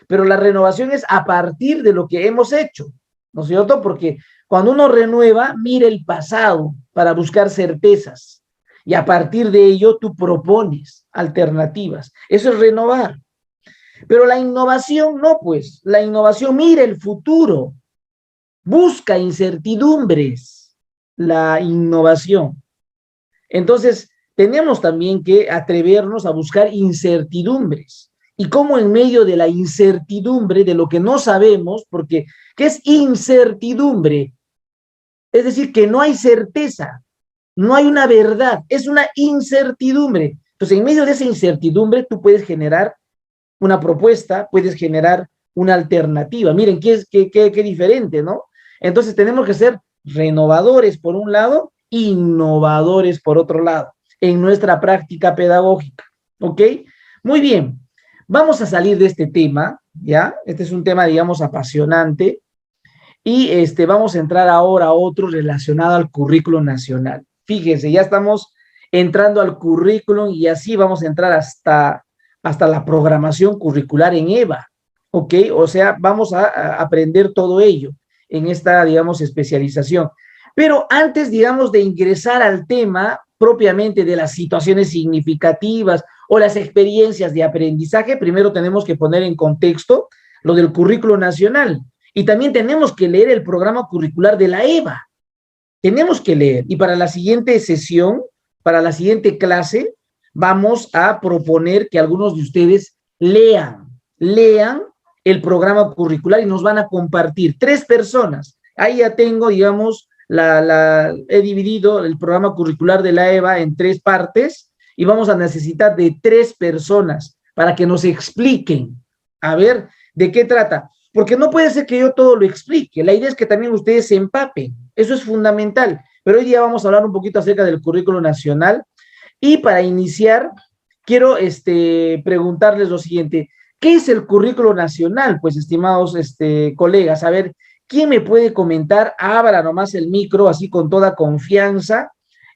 Pero la renovación es a partir de lo que hemos hecho, ¿no es cierto? Porque cuando uno renueva, mira el pasado para buscar certezas y a partir de ello tú propones alternativas. Eso es renovar. Pero la innovación no, pues. La innovación mira el futuro, busca incertidumbres, la innovación. Entonces, tenemos también que atrevernos a buscar incertidumbres. Y cómo en medio de la incertidumbre, de lo que no sabemos, porque ¿qué es incertidumbre? Es decir, que no hay certeza, no hay una verdad, es una incertidumbre. Entonces, en medio de esa incertidumbre, tú puedes generar una propuesta, puedes generar una alternativa. Miren, qué diferente, ¿no? Entonces, tenemos que ser renovadores por un lado, innovadores por otro lado, en nuestra práctica pedagógica, ¿ok? Muy bien, vamos a salir de este tema, ¿ya? Este es un tema, digamos, apasionante, y vamos a entrar ahora a otro relacionado al currículo nacional. Fíjense, ya estamos entrando al currículum y así vamos a entrar hasta la programación curricular en EVA, ¿ok? O sea, vamos a aprender todo ello en esta, digamos, especialización. Pero antes, digamos, de ingresar al tema propiamente de las situaciones significativas o las experiencias de aprendizaje, primero tenemos que poner en contexto lo del currículo nacional. Y también tenemos que leer el programa curricular de la EVA. Tenemos que leer. Y para la siguiente sesión, para la siguiente clase, vamos a proponer que algunos de ustedes lean el programa curricular y nos van a compartir 3 personas. Ahí ya tengo, digamos, he dividido el programa curricular de la EVA en 3 partes y vamos a necesitar de 3 personas para que nos expliquen, a ver, de qué trata. Porque no puede ser que yo todo lo explique. La idea es que también ustedes se empapen. Eso es fundamental. Pero hoy día vamos a hablar un poquito acerca del currículo nacional. Y para iniciar, quiero preguntarles lo siguiente. ¿Qué es el currículo nacional? Pues, estimados colegas, a ver, ¿quién me puede comentar? Abra nomás el micro, así con toda confianza,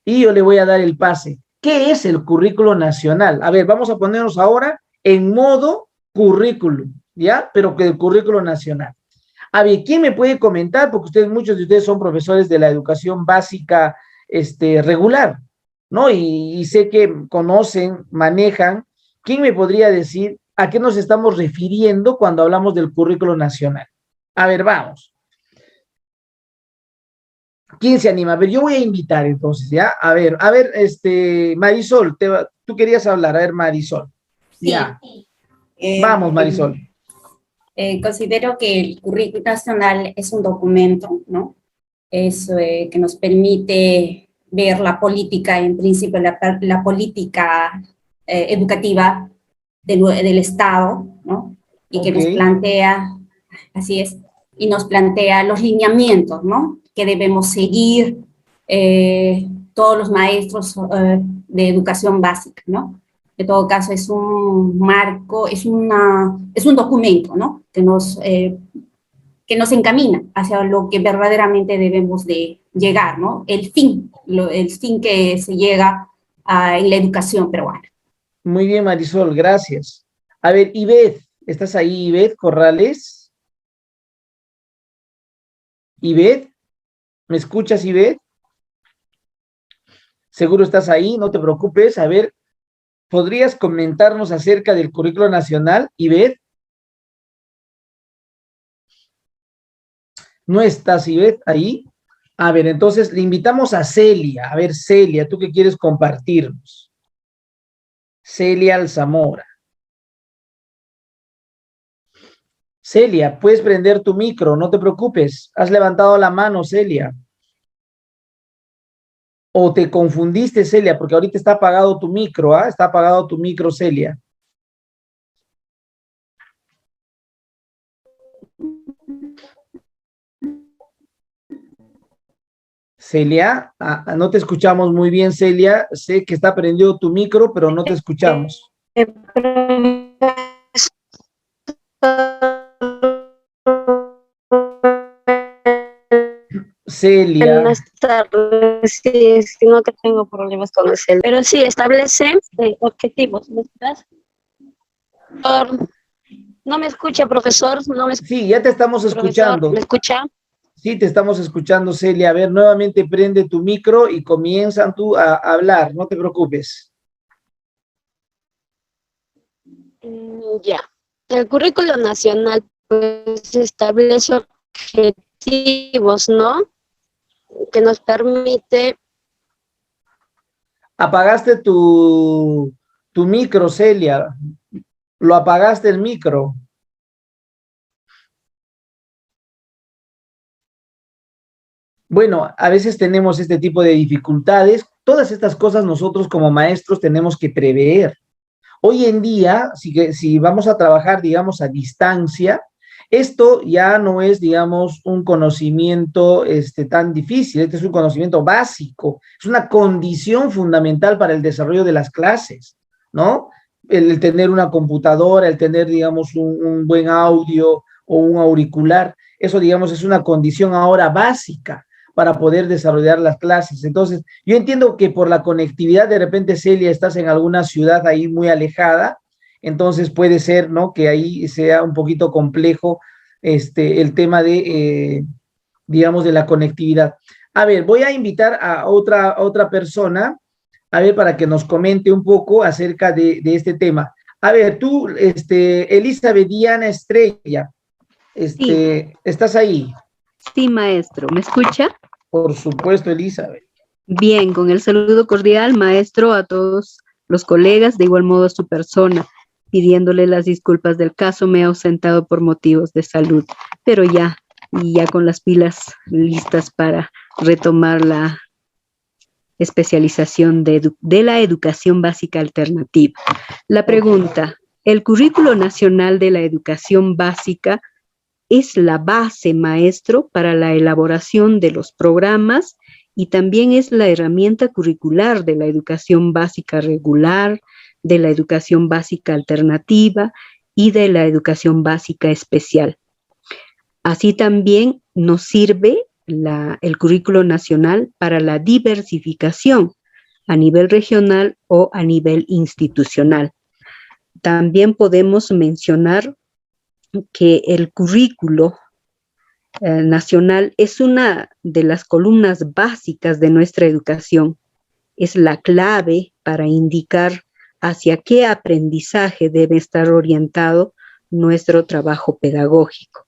y yo le voy a dar el pase. ¿Qué es el currículo nacional? A ver, vamos a ponernos ahora en modo currículum, ¿ya? Pero que el currículo nacional. A ver, ¿quién me puede comentar? Porque muchos de ustedes son profesores de la educación básica regular, ¿no? Y sé que conocen, manejan. ¿Quién me podría decir a qué nos estamos refiriendo cuando hablamos del currículo nacional? A ver, vamos. ¿Quién se anima? A ver, yo voy a invitar entonces, ¿ya? A ver, Marisol, tú querías hablar. A ver, Marisol. Sí. Ya. Vamos, Marisol. Considero que el currículo nacional es un documento, ¿no? Es que nos permite ver la política, en principio, la política educativa del Estado, ¿no? Y que nos plantea, así es, y nos plantea los lineamientos, ¿no? Que debemos seguir todos los maestros de educación básica, ¿no? En todo caso, es un marco, es un documento, ¿no? Que nos encamina hacia lo que verdaderamente debemos de llegar, ¿no? El fin que se llega en la educación peruana. Muy bien, Marisol, gracias. A ver, Ivette, ¿estás ahí, Ivette Corrales? Ivette, ¿me escuchas, Ivette? Seguro estás ahí, no te preocupes. A ver, ¿podrías comentarnos acerca del currículo nacional, Ivette? ¿No estás, Ivette, ahí? A ver, entonces le invitamos a Celia. A ver, Celia, ¿tú qué quieres compartirnos? Celia Alzamora. Celia, puedes prender tu micro, no te preocupes. Has levantado la mano, Celia. O te confundiste, Celia, porque ahorita está apagado tu micro, ¿ah? Está apagado tu micro, Celia. Celia, no te escuchamos muy bien, Celia. Sé que está prendido tu micro, pero no te escuchamos. Celia. Buenas tardes, sí, es que no que tengo problemas con el cel, pero sí establece objetivos. No me escucha, profesor. Sí, ya te estamos escuchando. ¿Me escucha? Sí, te estamos escuchando, Celia. A ver, nuevamente prende tu micro y comienzan tú a hablar, no te preocupes. Ya. El currículo nacional pues establece objetivos, ¿no? Que nos permite... Apagaste tu micro, Celia. Lo apagaste el micro. Bueno, a veces tenemos este tipo de dificultades. Todas estas cosas nosotros como maestros tenemos que prever. Hoy en día, si vamos a trabajar, digamos, a distancia, esto ya no es, digamos, un conocimiento tan difícil, este es un conocimiento básico, es una condición fundamental para el desarrollo de las clases, ¿no? El tener una computadora, el tener, digamos, un buen audio o un auricular, eso, digamos, es una condición ahora básica para poder desarrollar las clases. Entonces, yo entiendo que por la conectividad, de repente, Celia, estás en alguna ciudad ahí muy alejada, entonces puede ser, ¿no?, que ahí sea un poquito complejo el tema de, digamos, de la conectividad. A ver, voy a invitar a otra persona, a ver, para que nos comente un poco acerca de este tema. A ver, tú, Elizabeth Diana Estrella, Sí. ¿estás ahí? Sí, maestro. ¿Me escucha? Por supuesto, Elizabeth. Bien, con el saludo cordial, maestro, a todos los colegas, de igual modo a su persona, pidiéndole las disculpas del caso, me he ausentado por motivos de salud, pero ya con las pilas listas para retomar la especialización de la educación básica alternativa. La pregunta, ¿el currículo nacional de la educación básica es la base, maestro, para la elaboración de los programas y también es la herramienta curricular de la educación básica regular, de la educación básica alternativa y de la educación básica especial? Así también nos sirve el currículo nacional para la diversificación a nivel regional o a nivel institucional. También podemos mencionar que el currículo nacional es una de las columnas básicas de nuestra educación. Es la clave para indicar hacia qué aprendizaje debe estar orientado nuestro trabajo pedagógico.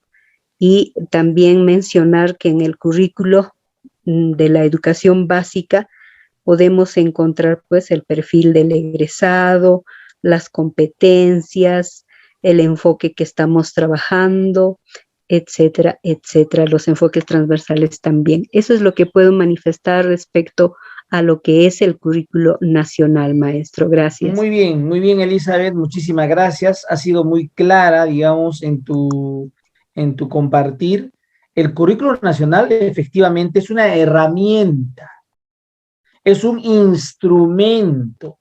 Y también mencionar que en el currículo de la educación básica podemos encontrar pues el perfil del egresado, las competencias, el enfoque que estamos trabajando, etcétera, etcétera, los enfoques transversales también. Eso es lo que puedo manifestar respecto a lo que es el currículo nacional, maestro. Gracias. Muy bien, Elizabeth, muchísimas gracias. Ha sido muy clara, digamos, en tu compartir. El currículo nacional efectivamente es una herramienta, es un instrumento.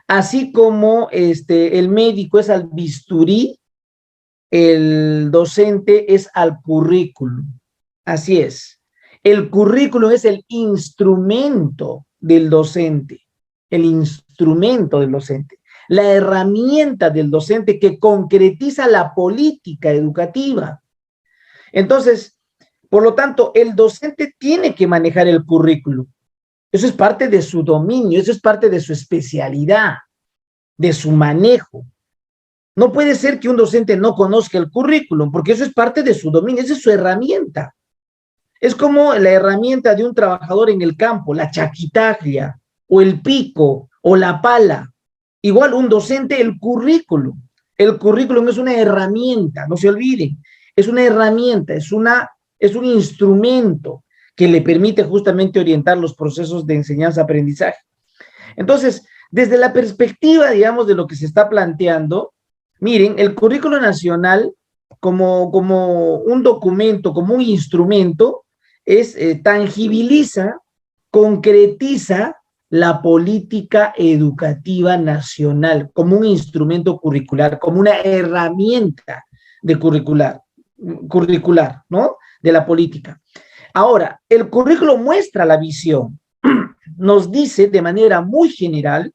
Así como el médico es al bisturí, el docente es al currículum. Así es. El currículum es el instrumento del docente, el instrumento del docente, la herramienta del docente que concretiza la política educativa. Entonces, por lo tanto, el docente tiene que manejar el currículum. Eso es parte de su dominio, eso es parte de su especialidad, de su manejo. No puede ser que un docente no conozca el currículum, porque eso es parte de su dominio, esa es su herramienta. Es como la herramienta de un trabajador en el campo, la chaquitaglia, o el pico, o la pala. Igual un docente, el currículum. El currículum es una herramienta, no se olviden. Es una herramienta, es un instrumento que le permite justamente orientar los procesos de enseñanza-aprendizaje. Entonces, desde la perspectiva, digamos, de lo que se está planteando, miren, el currículo nacional como un documento, como un instrumento, tangibiliza, concretiza la política educativa nacional como un instrumento curricular, como una herramienta de curricular, ¿no?, de la política. Ahora, el currículo muestra la visión, nos dice de manera muy general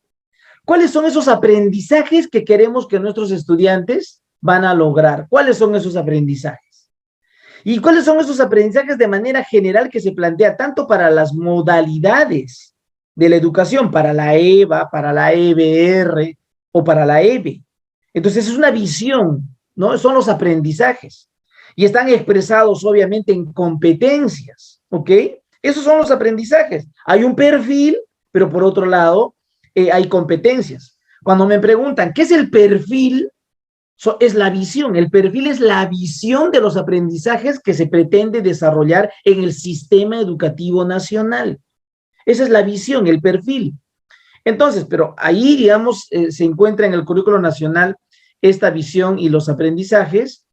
cuáles son esos aprendizajes que queremos que nuestros estudiantes van a lograr. ¿Cuáles son esos aprendizajes? ¿Y cuáles son esos aprendizajes de manera general que se plantea tanto para las modalidades de la educación, para la EVA, para la EBR o para la EBE? Entonces es una visión, ¿no? Son los aprendizajes. Y están expresados obviamente en competencias, ¿ok? Esos son los aprendizajes. Hay un perfil, pero por otro lado hay competencias. Cuando me preguntan, ¿qué es el perfil? Es la visión. El perfil es la visión de los aprendizajes que se pretende desarrollar en el sistema educativo nacional. Esa es la visión, el perfil. Entonces, pero ahí, digamos, se encuentra en el currículo nacional esta visión y los aprendizajes.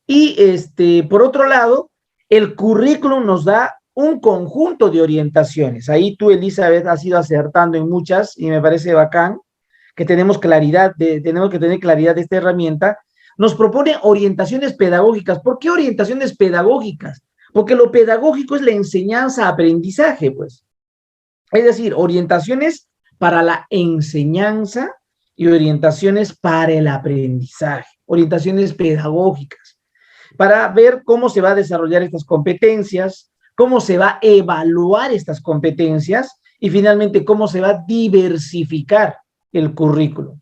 Y por otro lado, el currículum nos da un conjunto de orientaciones. Ahí tú, Elizabeth, has ido acertando en muchas y me parece bacán que tenemos tenemos que tener claridad de esta herramienta. Nos propone orientaciones pedagógicas. ¿Por qué orientaciones pedagógicas? Porque lo pedagógico es la enseñanza-aprendizaje, pues. Es decir, orientaciones para la enseñanza y orientaciones para el aprendizaje, orientaciones pedagógicas, para ver cómo se va a desarrollar estas competencias, cómo se va a evaluar estas competencias y finalmente cómo se va a diversificar el currículo.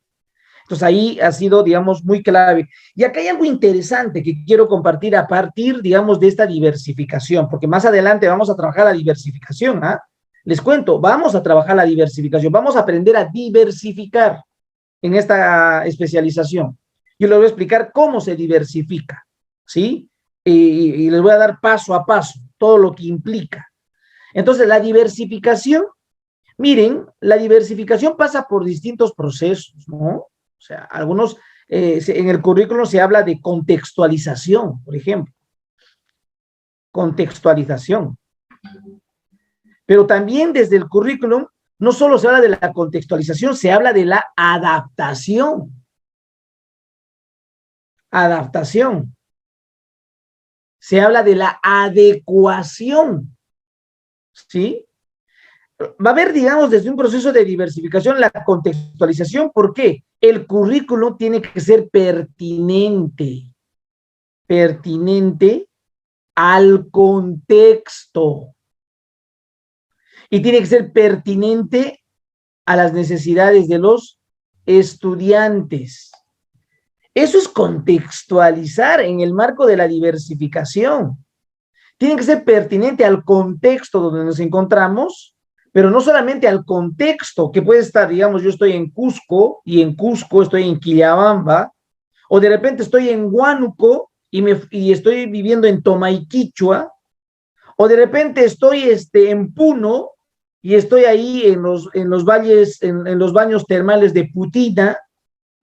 Entonces ahí ha sido, digamos, muy clave. Y acá hay algo interesante que quiero compartir a partir, digamos, de esta diversificación, porque más adelante vamos a trabajar la diversificación, ¿ah? Les cuento, vamos a trabajar la diversificación, vamos a aprender a diversificar en esta especialización. Yo les voy a explicar cómo se diversifica, ¿sí? Y les voy a dar paso a paso todo lo que implica. Entonces, la diversificación, miren, la diversificación pasa por distintos procesos, ¿no? O sea, algunos, en el currículo se habla de contextualización, por ejemplo. Contextualización. Pero también desde el currículum no solo se habla de la contextualización, se habla de la adaptación. Adaptación. Se habla de la adecuación. ¿Sí? Va a haber, digamos, desde un proceso de diversificación la contextualización. ¿Por qué? El currículum tiene que ser pertinente. Pertinente al contexto. Y tiene que ser pertinente a las necesidades de los estudiantes. Eso es contextualizar en el marco de la diversificación. Tiene que ser pertinente al contexto donde nos encontramos, pero no solamente al contexto, que puede estar, digamos, yo estoy en Cusco, y en Cusco estoy en Quillabamba, o de repente estoy en Huánuco, y estoy viviendo en Tomaiquichua, o de repente estoy en Puno, y estoy ahí en los valles, en los baños termales de Putina,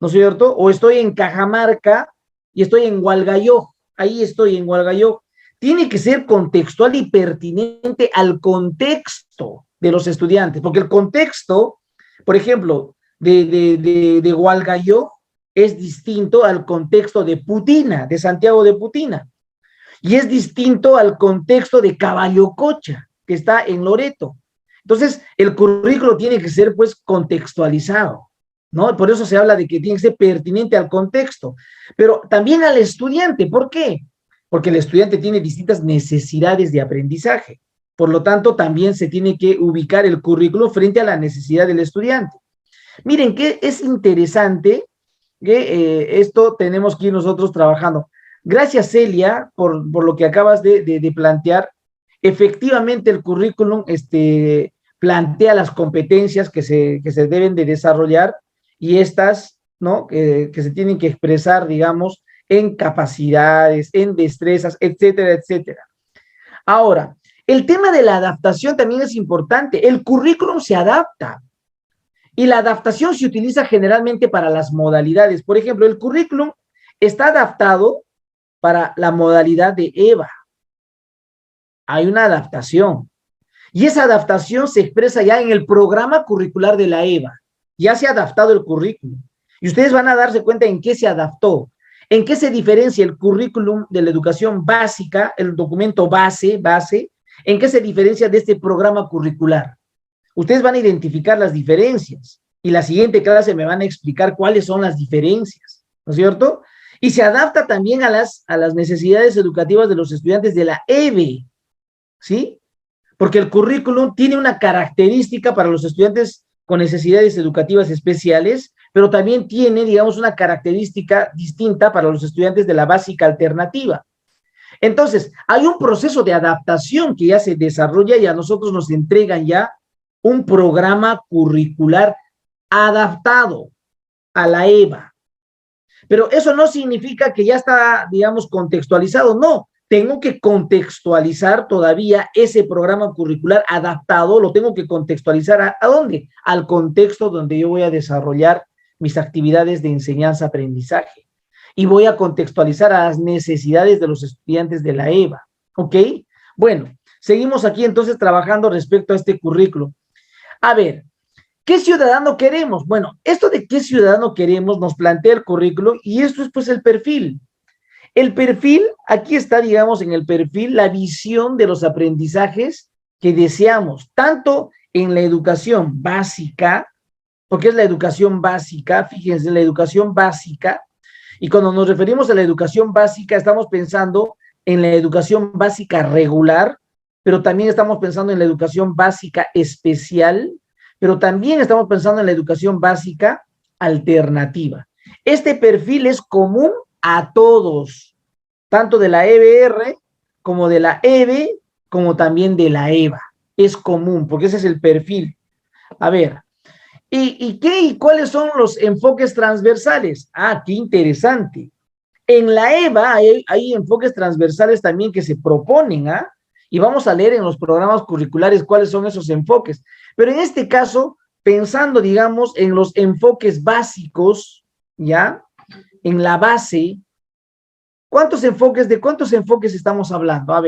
¿no es cierto? O estoy en Cajamarca y estoy en Hualgayoc, ahí estoy en Hualgayoc. Tiene que ser contextual y pertinente al contexto de los estudiantes, porque el contexto, por ejemplo, de Hualgayoc es distinto al contexto de Putina, de Santiago de Putina, y es distinto al contexto de Caballococha, que está en Loreto. Entonces, el currículo tiene que ser, pues, contextualizado, ¿no? Por eso se habla de que tiene que ser pertinente al contexto, pero también al estudiante. ¿Por qué? Porque el estudiante tiene distintas necesidades de aprendizaje. Por lo tanto, también se tiene que ubicar el currículo frente a la necesidad del estudiante. Miren que es interesante que esto tenemos que ir nosotros trabajando. Gracias, Celia, por lo que acabas de plantear. Efectivamente, el currículum plantea las competencias que se deben de desarrollar y estas, ¿no? Que se tienen que expresar, digamos, en capacidades, en destrezas, etcétera, etcétera. Ahora, el tema de la adaptación también es importante. El currículum se adapta y la adaptación se utiliza generalmente para las modalidades. Por ejemplo, el currículum está adaptado para la modalidad de EVA. Hay una adaptación. Y esa adaptación se expresa ya en el programa curricular de la EVA. Ya se ha adaptado el currículum. Y ustedes van a darse cuenta en qué se adaptó. ¿En qué se diferencia el currículum de la educación básica, el documento base, en qué se diferencia de este programa curricular? Ustedes van a identificar las diferencias y la siguiente clase me van a explicar cuáles son las diferencias, ¿no es cierto? Y se adapta también a las necesidades educativas de los estudiantes de la EVE, ¿sí? Porque el currículum tiene una característica para los estudiantes con necesidades educativas especiales, pero también tiene, digamos, una característica distinta para los estudiantes de la básica alternativa. Entonces, hay un proceso de adaptación que ya se desarrolla y a nosotros nos entregan ya un programa curricular adaptado a la EVA. Pero eso no significa que ya está, digamos, contextualizado, no. tengo que contextualizar todavía ese programa curricular adaptado, lo tengo que contextualizar ¿a dónde? Al contexto donde yo voy a desarrollar mis actividades de enseñanza-aprendizaje. Y voy a contextualizar a las necesidades de los estudiantes de la EVA, ¿ok? Bueno, seguimos aquí entonces trabajando respecto a este currículo. A ver, ¿qué ciudadano queremos? Bueno, esto de qué ciudadano queremos nos plantea el currículo y esto es pues el perfil. El perfil, aquí está, digamos, en el perfil la visión de los aprendizajes que deseamos, tanto en la educación básica, porque es la educación básica, fíjense, la educación básica, y cuando nos referimos a la educación básica, estamos pensando en la educación básica regular, pero también estamos pensando en la educación básica especial, pero también estamos pensando en la educación básica alternativa. Este perfil es común a todos, tanto de la EBR como de la EBE, como también de la EVA. Es común, porque ese es el perfil. A ver, ¿y cuáles son los enfoques transversales? Ah, qué interesante. En la EVA hay enfoques transversales también que se proponen, ¿ah? Y vamos a leer en los programas curriculares cuáles son esos enfoques. Pero en este caso, pensando, digamos, en los enfoques básicos, ¿ya? En la base, ¿de cuántos enfoques estamos hablando? A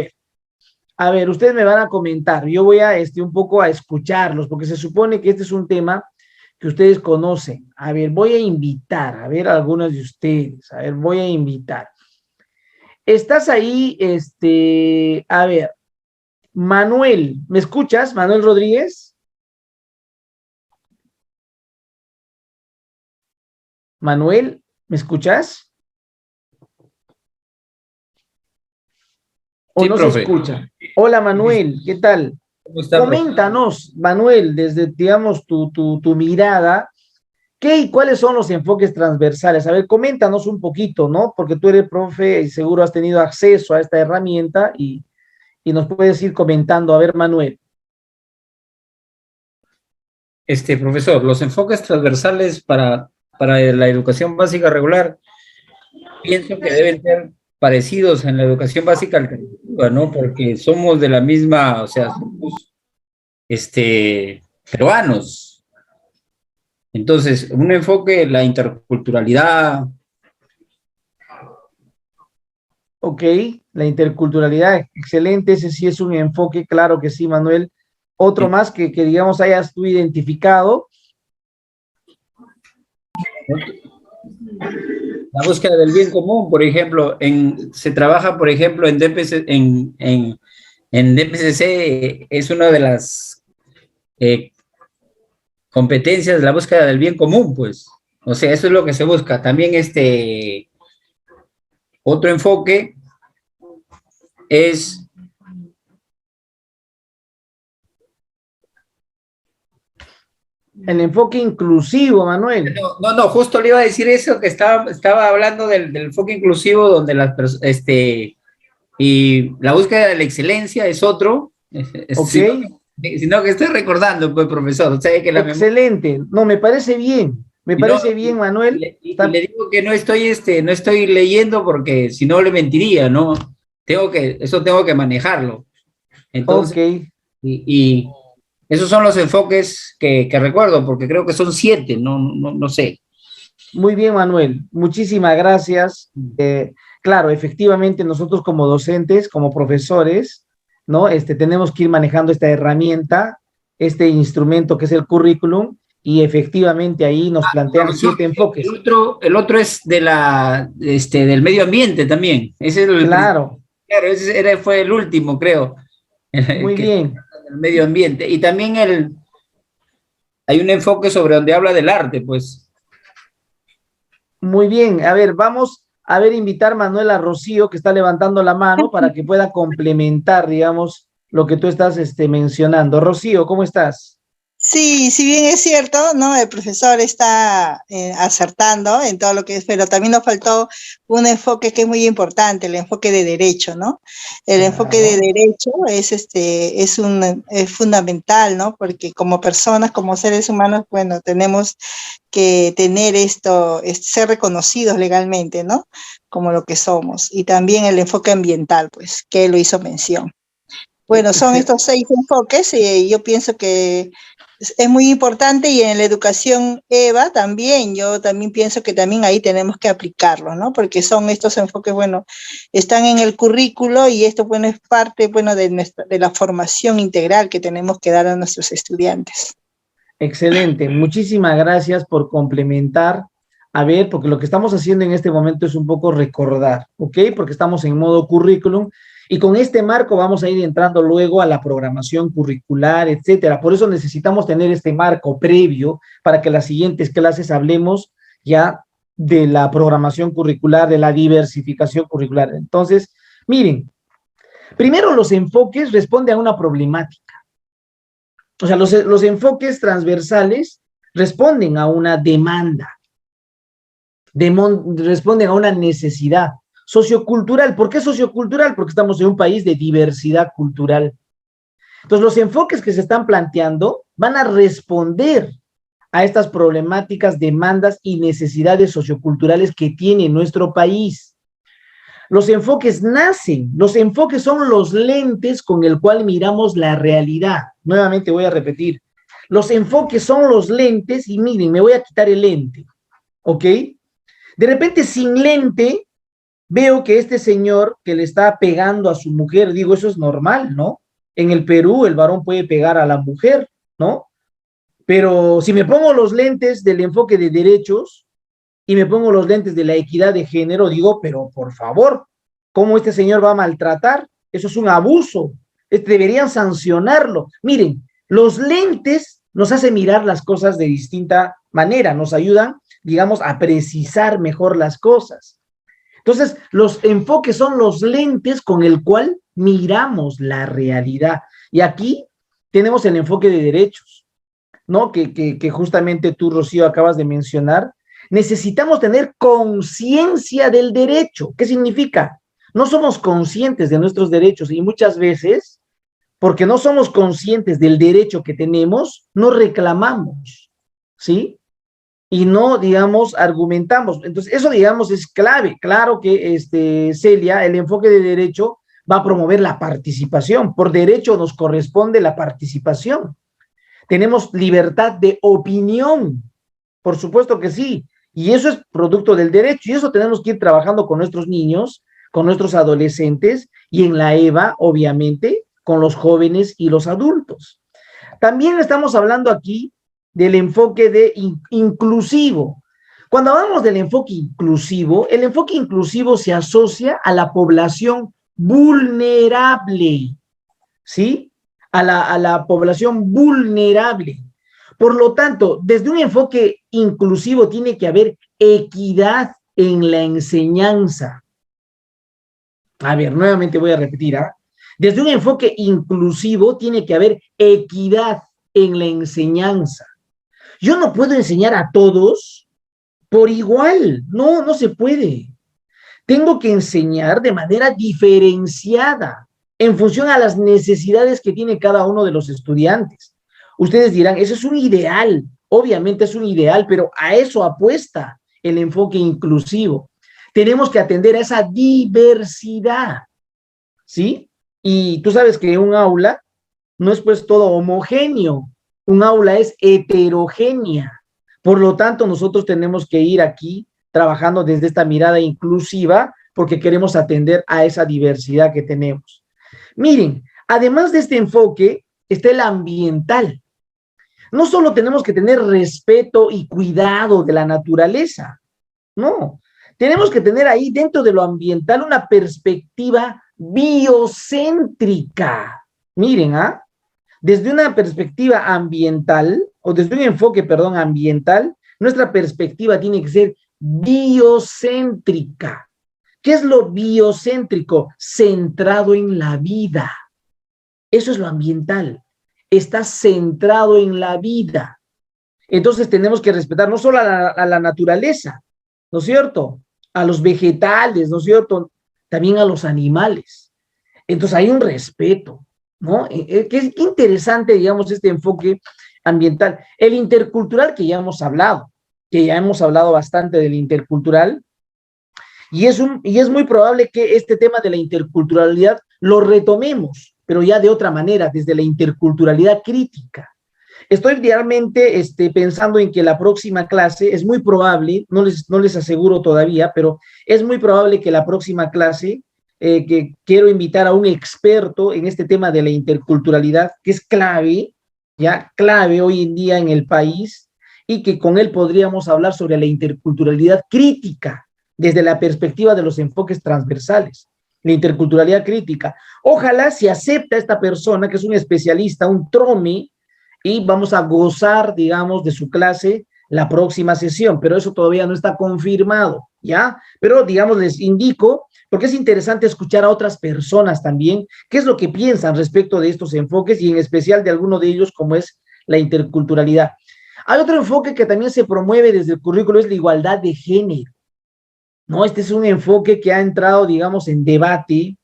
ver, ustedes me van a comentar. Yo voy a, un poco a escucharlos, porque se supone que este es un tema que ustedes conocen. A ver, voy a invitar, a ver, a algunos de ustedes. A ver, voy a invitar. Estás ahí, a ver, Manuel, ¿me escuchas? Manuel Rodríguez. Manuel, ¿me escuchas? ¿O Sí, no profe. se escucha? Hola, Manuel, ¿qué tal? ¿Cómo está, profe? Coméntanos, Manuel, desde, digamos, tu mirada, ¿qué y cuáles son los enfoques transversales? A ver, coméntanos un poquito, ¿no? Porque tú eres profe y seguro has tenido acceso a esta herramienta y nos puedes ir comentando. A ver, Manuel. Profesor, los enfoques transversales para la educación básica regular, pienso que deben ser parecidos en la educación básica alternativa, ¿no? Porque somos de la misma, o sea, somos peruanos. Entonces, un enfoque, la interculturalidad. Ok, la interculturalidad, excelente, ese sí es un enfoque, claro que sí, Manuel. Otro más que digamos hayas tú identificado. La búsqueda del bien común, por ejemplo, se trabaja, por ejemplo, en DPC, en DPCC, es una de las competencias de la búsqueda del bien común, pues. O sea, eso es lo que se busca. También otro enfoque es el enfoque inclusivo, Manuel. No, justo le iba a decir eso, que estaba hablando del enfoque inclusivo, donde y la búsqueda de la excelencia es otro. Ok. Sino que estoy recordando, pues, profesor. O sea, que excelente. No, me parece bien. Me parece bien, Manuel. Y le digo que no estoy leyendo porque si no le mentiría, ¿no? Eso tengo que manejarlo. Entonces, ok. Y esos son los enfoques que recuerdo, porque creo que son 7, no sé. Muy bien, Manuel. Muchísimas gracias. Claro, efectivamente, nosotros como docentes, como profesores, ¿no? Tenemos que ir manejando esta herramienta, este instrumento que es el currículum, y efectivamente ahí nos plantean 7 enfoques. El otro es del medio ambiente también. Ese es claro. Claro, ese fue el último, creo. Muy bien. El medio ambiente. Y también hay un enfoque sobre donde habla del arte, pues. Muy bien. A ver, vamos a invitar a Manuela Rocío, que está levantando la mano para que pueda complementar, digamos, lo que tú estás mencionando. Rocío, ¿cómo estás? Sí, si bien es cierto, ¿no? El profesor está acertando en todo lo que es, pero también nos faltó un enfoque que es muy importante, el enfoque de derecho, ¿no? El enfoque de derecho es fundamental, ¿no? Porque como personas, como seres humanos, bueno, tenemos que tener ser reconocidos legalmente, ¿no? Como lo que somos. Y también el enfoque ambiental, pues, que él lo hizo mención. Bueno, son estos 6 enfoques y yo pienso que es muy importante, y en la educación EVA también, yo también pienso que también ahí tenemos que aplicarlo, ¿no? Porque son estos enfoques, bueno, están en el currículo, y esto, bueno, es parte, bueno, de la formación integral que tenemos que dar a nuestros estudiantes. Excelente, muchísimas gracias por complementar. A ver, porque lo que estamos haciendo en este momento es un poco recordar, ¿ok? Porque estamos en modo currículum, y con este marco vamos a ir entrando luego a la programación curricular, etcétera. Por eso necesitamos tener este marco previo para que las siguientes clases hablemos ya de la programación curricular, de la diversificación curricular. Entonces, miren, primero los enfoques responden a una problemática. O sea, los enfoques transversales responden a una demanda, responden a una necesidad sociocultural. ¿Por qué sociocultural? Porque estamos en un país de diversidad cultural. Entonces, los enfoques que se están planteando van a responder a estas problemáticas, demandas y necesidades socioculturales que tiene nuestro país. Los enfoques nacen, los enfoques son los lentes con el cual miramos la realidad. Nuevamente voy a repetir, los enfoques son los lentes, y miren, me voy a quitar el lente, ¿ok? De repente, sin lente, veo que este señor que le está pegando a su mujer, digo, eso es normal, ¿no? En el Perú el varón puede pegar a la mujer, ¿no? Pero si me pongo los lentes del enfoque de derechos y me pongo los lentes de la equidad de género, digo, pero por favor, ¿cómo este señor va a maltratar? Eso es un abuso, deberían sancionarlo. Miren, los lentes nos hacen mirar las cosas de distinta manera, nos ayudan, digamos, a precisar mejor las cosas. Entonces, los enfoques son los lentes con el cual miramos la realidad. Y aquí tenemos el enfoque de derechos, ¿no? Que justamente tú, Rocío, acabas de mencionar. Necesitamos tener conciencia del derecho. ¿Qué significa? No somos conscientes de nuestros derechos, y muchas veces, porque no somos conscientes del derecho que tenemos, no reclamamos, ¿sí? Y no, digamos, argumentamos. Entonces, eso, digamos, es clave. Claro que, Celia, el enfoque de derecho va a promover la participación. Por derecho nos corresponde la participación. Tenemos libertad de opinión, por supuesto que sí, y eso es producto del derecho, y eso tenemos que ir trabajando con nuestros niños, con nuestros adolescentes, y en la EVA, obviamente, con los jóvenes y los adultos. También estamos hablando aquí del enfoque de inclusivo. Cuando hablamos del enfoque inclusivo, el enfoque inclusivo se asocia a la población vulnerable, ¿sí? A la población vulnerable. Por lo tanto, desde un enfoque inclusivo tiene que haber equidad en la enseñanza. A ver, nuevamente voy a repetir, ¿ah? Desde un enfoque inclusivo tiene que haber equidad en la enseñanza. Yo no puedo enseñar a todos por igual, no se puede. Tengo que enseñar de manera diferenciada, en función a las necesidades que tiene cada uno de los estudiantes. Ustedes dirán, eso es un ideal, obviamente es un ideal, pero a eso apuesta el enfoque inclusivo. Tenemos que atender a esa diversidad, ¿sí? Y tú sabes que un aula no es pues todo homogéneo, un aula es heterogénea. Por lo tanto, nosotros tenemos que ir aquí trabajando desde esta mirada inclusiva, porque queremos atender a esa diversidad que tenemos. Miren, además de este enfoque, está el ambiental. No solo tenemos que tener respeto y cuidado de la naturaleza, no. Tenemos que tener ahí dentro de lo ambiental una perspectiva biocéntrica. Miren, ¿ah? Desde una perspectiva ambiental, o desde un enfoque, perdón, ambiental, nuestra perspectiva tiene que ser biocéntrica. ¿Qué es lo biocéntrico? Centrado en la vida. Eso es lo ambiental. está centrado en la vida. Entonces tenemos que respetar no solo a la naturaleza, ¿no es cierto? A los vegetales, ¿no es cierto? También a los animales. Entonces hay un respeto, ¿no? Que es interesante, digamos, este enfoque ambiental. El intercultural que ya hemos hablado bastante del intercultural, y es muy probable que este tema de la interculturalidad lo retomemos, pero ya de otra manera, desde la interculturalidad crítica. Estoy realmente pensando en que la próxima clase es muy probable, no les aseguro todavía, pero es muy probable que la próxima clase, que quiero invitar a un experto en este tema de la interculturalidad, que es clave, ya clave hoy en día en el país, y que con él podríamos hablar sobre la interculturalidad crítica, desde la perspectiva de los enfoques transversales, la interculturalidad crítica. Ojalá se acepta esta persona, que es un especialista, un trome, y vamos a gozar, digamos, de su clase la próxima sesión, pero eso todavía no está confirmado, ¿ya? Pero, digamos, les indico, porque es interesante escuchar a otras personas también, qué es lo que piensan respecto de estos enfoques, y en especial de alguno de ellos, como es la interculturalidad. Hay otro enfoque que también se promueve desde el currículo, es la igualdad de género, ¿no? Este es un enfoque que ha entrado, digamos, en debate,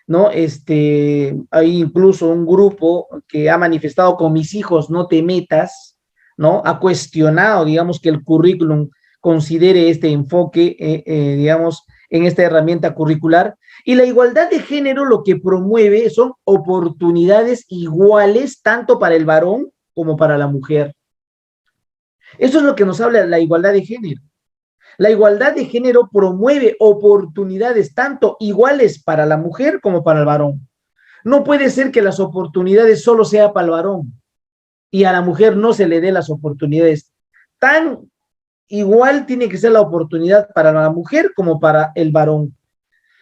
¿no? Hay incluso un grupo que ha manifestado con mis hijos, no te metas, ¿no? Ha cuestionado, digamos, que el currículum considere este enfoque, digamos, en esta herramienta curricular. Y la igualdad de género lo que promueve son oportunidades iguales, tanto para el varón como para la mujer. Eso es lo que nos habla la igualdad de género. La igualdad de género promueve oportunidades tanto iguales para la mujer como para el varón. No puede ser que las oportunidades solo sean para el varón y a la mujer no se le dé las oportunidades. Tan igual tiene que ser la oportunidad para la mujer como para el varón.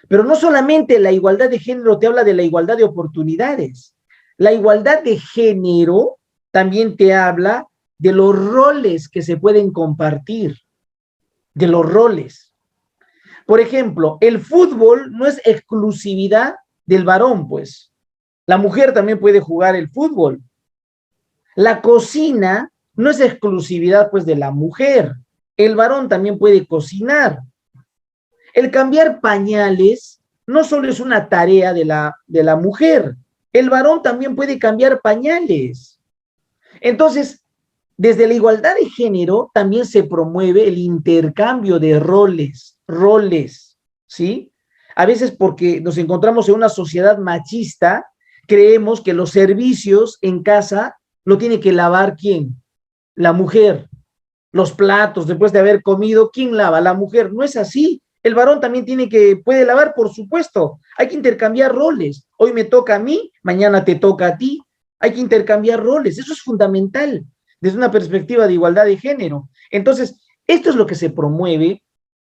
Pero no solamente la igualdad de género te habla de la igualdad de oportunidades. La igualdad de género también te habla de los roles que se pueden compartir. De los roles. Por ejemplo, el fútbol no es exclusividad del varón, pues. La mujer también puede jugar el fútbol. La cocina no es exclusividad, pues, de la mujer. El varón también puede cocinar. El cambiar pañales no solo es una tarea de la mujer. El varón también puede cambiar pañales. Entonces, desde la igualdad de género también se promueve el intercambio de roles, ¿sí? A veces porque nos encontramos en una sociedad machista, creemos que los servicios en casa lo tiene que lavar ¿quién? La mujer. Los platos, después de haber comido, ¿quién lava? La mujer. No es así. El varón también puede lavar, por supuesto. Hay que intercambiar roles. Hoy me toca a mí, mañana te toca a ti. Hay que intercambiar roles. Eso es fundamental desde una perspectiva de igualdad de género. Entonces, esto es lo que se promueve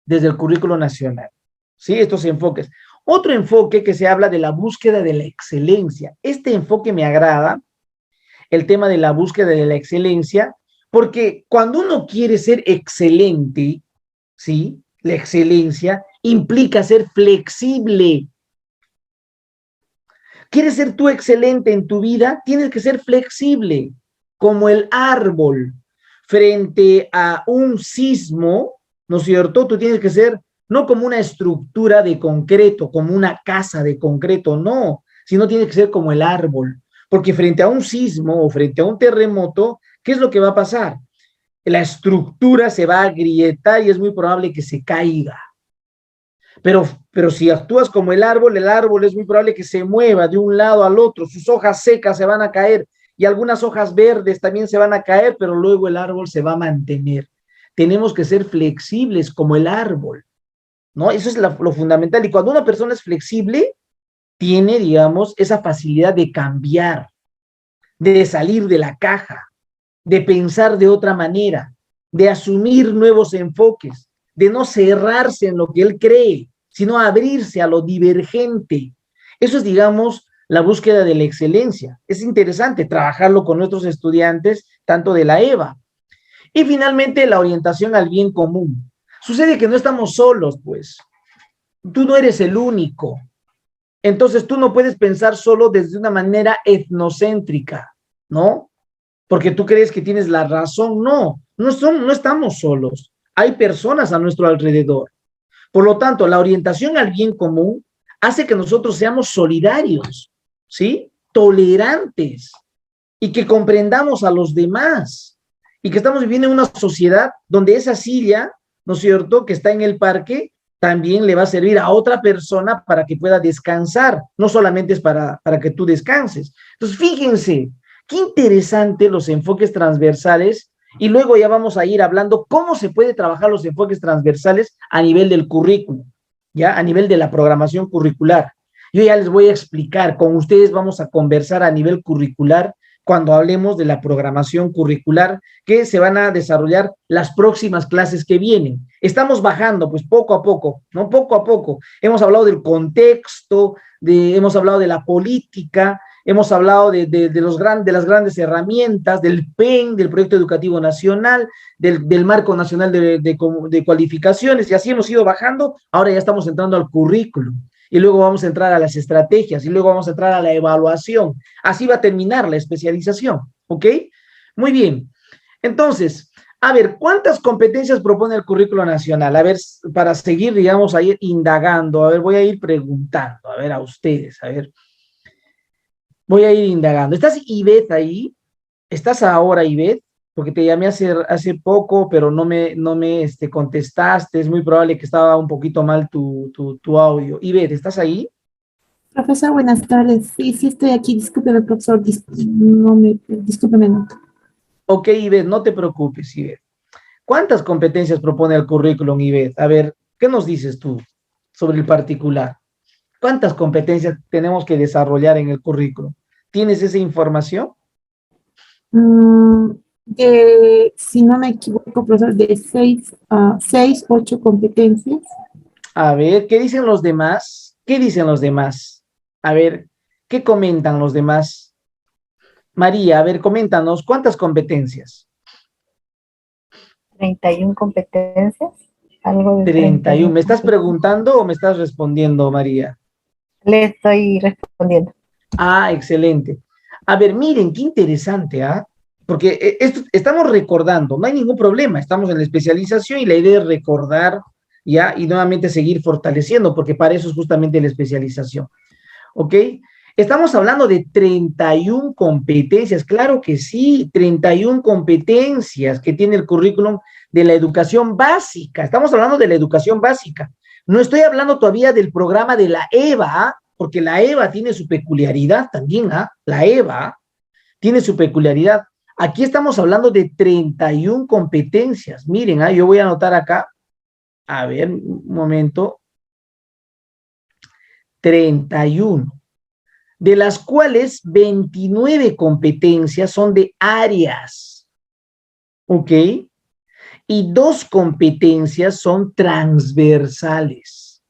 desde el currículo nacional, ¿sí? Estos enfoques. Otro enfoque que se habla de la búsqueda de la excelencia. Este enfoque me agrada, el tema de la búsqueda de la excelencia, porque cuando uno quiere ser excelente, ¿sí? La excelencia implica ser flexible. ¿Quieres ser tú excelente en tu vida? Tienes que ser flexible. Como el árbol frente a un sismo, ¿no es cierto? Tú tienes que ser no como una estructura de concreto, como una casa de concreto, no, sino tienes que ser como el árbol, porque frente a un sismo o frente a un terremoto, ¿qué es lo que va a pasar? La estructura se va a agrietar y es muy probable que se caiga. Pero si actúas como el árbol es muy probable que se mueva de un lado al otro, sus hojas secas se van a caer, y algunas hojas verdes también se van a caer, pero luego el árbol se va a mantener. Tenemos que ser flexibles como el árbol, ¿no? Eso es lo fundamental. Y cuando una persona es flexible, tiene, digamos, esa facilidad de cambiar, de salir de la caja, de pensar de otra manera, de asumir nuevos enfoques, de no cerrarse en lo que él cree, sino abrirse a lo divergente. Eso es, digamos, la búsqueda de la excelencia. Es interesante trabajarlo con nuestros estudiantes, tanto de la EVA. Y finalmente, la orientación al bien común. Sucede que no estamos solos, pues. Tú no eres el único. Entonces, tú no puedes pensar solo desde una manera etnocéntrica. ¿no? Porque tú crees que tienes la razón. No, no estamos solos. Hay personas a nuestro alrededor. Por lo tanto, la orientación al bien común hace que nosotros seamos solidarios, ¿sí? Tolerantes y que comprendamos a los demás y que estamos viviendo en una sociedad donde esa silla, ¿no es cierto?, que está en el parque, también le va a servir a otra persona para que pueda descansar, no solamente es para que tú descanses. Entonces, fíjense, qué interesante los enfoques transversales, y luego ya vamos a ir hablando cómo se puede trabajar los enfoques transversales a nivel del currículum, ya a nivel de la programación curricular. Yo ya les voy a explicar, con ustedes vamos a conversar a nivel curricular cuando hablemos de la programación curricular que se van a desarrollar las próximas clases que vienen. Estamos bajando, pues poco a poco, ¿no? Poco a poco. Hemos hablado del contexto, hemos hablado de la política, hemos hablado de las grandes herramientas, del PEN, del Proyecto Educativo Nacional, del Marco Nacional de Cualificaciones, y así hemos ido bajando. Ahora ya estamos entrando al currículum. Y luego vamos a entrar a las estrategias, y luego vamos a entrar a la evaluación. Así va a terminar la especialización, ¿ok? Muy bien. Entonces, a ver, ¿cuántas competencias propone el currículo nacional? A ver, para seguir, digamos, ahí indagando, a ver, voy a ir preguntando, a ver, a ustedes, a ver. Voy a ir indagando. ¿Estás, Ivette, ahí? ¿Estás ahora, Ivette? Porque te llamé hace poco, pero no me contestaste. Es muy probable que estaba un poquito mal tu audio. Ivette, ¿estás ahí? Profesor, buenas tardes. Sí, estoy aquí. Discúlpeme, profesor. Discúlpeme. No. Ok, Ivette, no te preocupes, Ivette. ¿Cuántas competencias propone el currículum, Ivette? A ver, ¿qué nos dices tú sobre el particular? ¿Cuántas competencias tenemos que desarrollar en el currículum? ¿Tienes esa información? Si no me equivoco, profesor, de 8 competencias. A ver, ¿qué dicen los demás? ¿Qué dicen los demás? A ver, ¿qué comentan los demás? María, a ver, coméntanos, ¿cuántas competencias? 31 competencias. Algo de 31. ¿Me estás preguntando o me estás respondiendo, María? Le estoy respondiendo. Ah, excelente. A ver, miren, qué interesante, ¿ah? Porque esto, estamos recordando, no hay ningún problema, estamos en la especialización y la idea es recordar, ¿ya? Y nuevamente seguir fortaleciendo, porque para eso es justamente la especialización, ¿ok? Estamos hablando de 31 competencias, claro que sí, 31 competencias que tiene el currículum de la educación básica. Estamos hablando de la educación básica. No estoy hablando todavía del programa de la EVA, porque la EVA tiene su peculiaridad también, ¿ah? La EVA tiene su peculiaridad. Aquí estamos hablando de 31 competencias. Miren, yo voy a anotar acá, a ver, un momento, 31, de las cuales 29 competencias son de áreas, ¿ok? Y 2 competencias son transversales.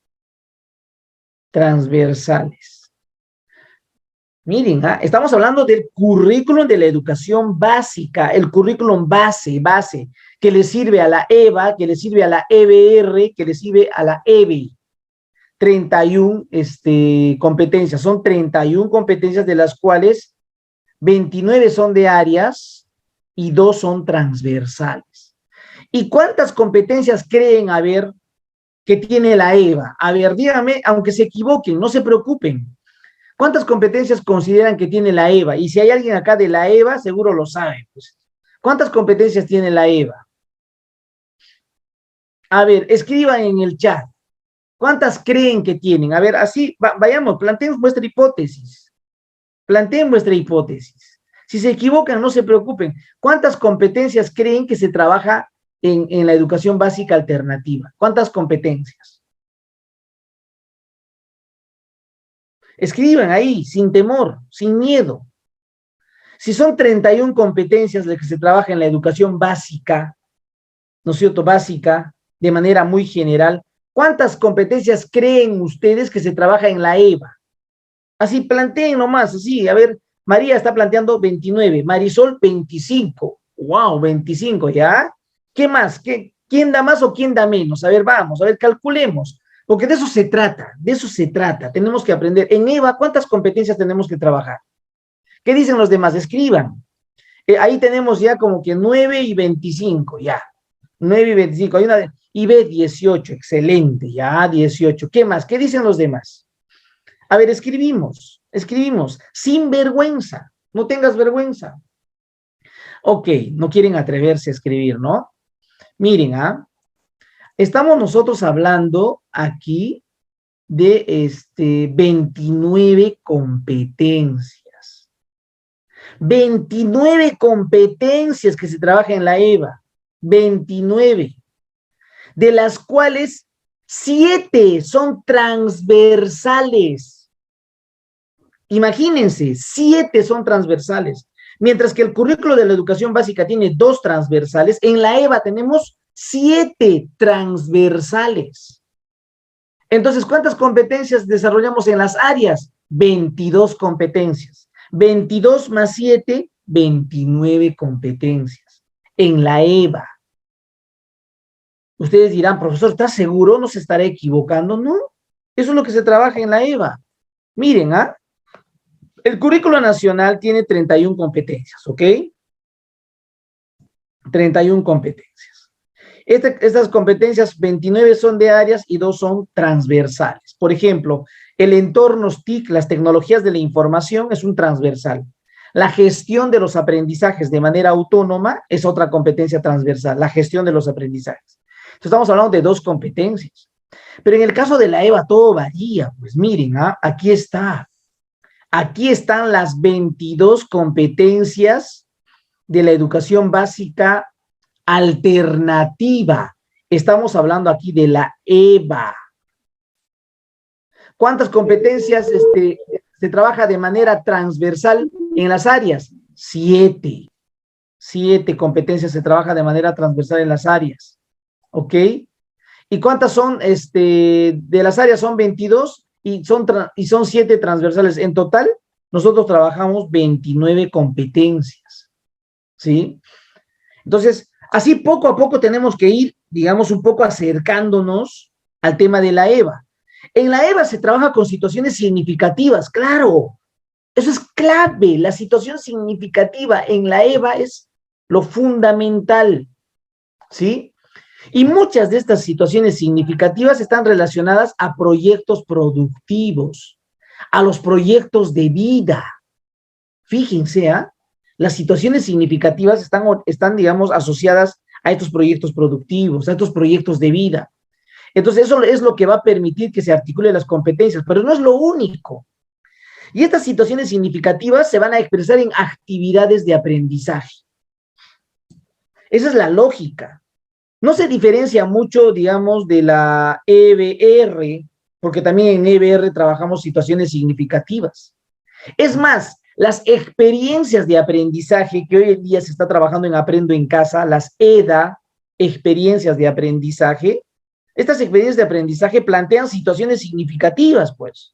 Transversales. Miren, estamos hablando del currículum de la educación básica, el currículum base, que le sirve a la EVA, que le sirve a la EBR, que le sirve a la EBI. 31 competencias, son 31 competencias de las cuales 29 son de áreas y 2 son transversales. ¿Y cuántas competencias creen haber que tiene la EVA? A ver, díganme, aunque se equivoquen, no se preocupen. ¿Cuántas competencias consideran que tiene la EVA? Y si hay alguien acá de la EVA, seguro lo sabe. Pues. ¿Cuántas competencias tiene la EVA? A ver, escriban en el chat. ¿Cuántas creen que tienen? A ver, así, vayamos, planteen vuestra hipótesis. Planteen vuestra hipótesis. Si se equivocan, no se preocupen. ¿Cuántas competencias creen que se trabaja en la educación básica alternativa? ¿Cuántas competencias? Escriban ahí, sin temor, sin miedo. Si son 31 competencias las que se trabaja en la educación básica, ¿no es cierto? Básica, de manera muy general, ¿cuántas competencias creen ustedes que se trabaja en la EVA? Así, planteen nomás, así, a ver, María está planteando 29, Marisol 25, wow, 25, ¿ya? ¿Qué más? ¿Quién da más o quién da menos? A ver, vamos, a ver, calculemos. Porque de eso se trata, tenemos que aprender. En EVA, ¿cuántas competencias tenemos que trabajar? ¿Qué dicen los demás? Escriban. Ahí tenemos ya como que 9 y 25, ya. 9 y 25. Hay una, y B 18, excelente, ya 18. ¿Qué más? ¿Qué dicen los demás? A ver, escribimos, sin vergüenza, no tengas vergüenza. Ok, no quieren atreverse a escribir, ¿no? Miren, estamos nosotros hablando aquí de 29 competencias. 29 competencias que se trabaja en la EVA. 29. De las cuales 7 son transversales. Imagínense, 7 son transversales. Mientras que el currículo de la educación básica tiene 2 transversales, en la EVA tenemos 7 transversales. Entonces, ¿cuántas competencias desarrollamos en las áreas? 22 competencias. 22 más 7, 29 competencias en la EVA. Ustedes dirán, profesor, ¿estás seguro? ¿No se estará equivocando? No, eso es lo que se trabaja en la EVA. Miren, el currículo nacional tiene 31 competencias, ¿ok? 31 competencias. Estas competencias, 29 son de áreas y 2 son transversales. Por ejemplo, el entorno TIC, las tecnologías de la información, es un transversal. La gestión de los aprendizajes de manera autónoma es otra competencia transversal, la gestión de los aprendizajes. Entonces, estamos hablando de 2 competencias. Pero en el caso de la EVA todo varía. Pues miren, aquí está. Aquí están las 22 competencias de la educación básica alternativa. Estamos hablando aquí de la EVA. ¿Cuántas competencias se trabaja de manera transversal en las áreas? 7. 7 competencias se trabaja de manera transversal en las áreas. ¿Ok? ¿Y cuántas son de las áreas? Son 22 y son 7 transversales. En total, nosotros trabajamos 29 competencias. ¿Sí? Entonces, así poco a poco tenemos que ir, digamos, un poco acercándonos al tema de la EVA. En la EVA se trabaja con situaciones significativas, claro. Eso es clave. La situación significativa en la EVA es lo fundamental. ¿Sí? Y muchas de estas situaciones significativas están relacionadas a proyectos productivos, a los proyectos de vida. Fíjense, las situaciones significativas están, digamos, asociadas a estos proyectos productivos, a estos proyectos de vida. Entonces, eso es lo que va a permitir que se articulen las competencias, pero no es lo único. Y estas situaciones significativas se van a expresar en actividades de aprendizaje. Esa es la lógica. No se diferencia mucho, digamos, de la EBR, porque también en EBR trabajamos situaciones significativas. Es más, las experiencias de aprendizaje que hoy en día se está trabajando en Aprendo en Casa, las EDA, experiencias de aprendizaje, estas experiencias de aprendizaje plantean situaciones significativas, pues.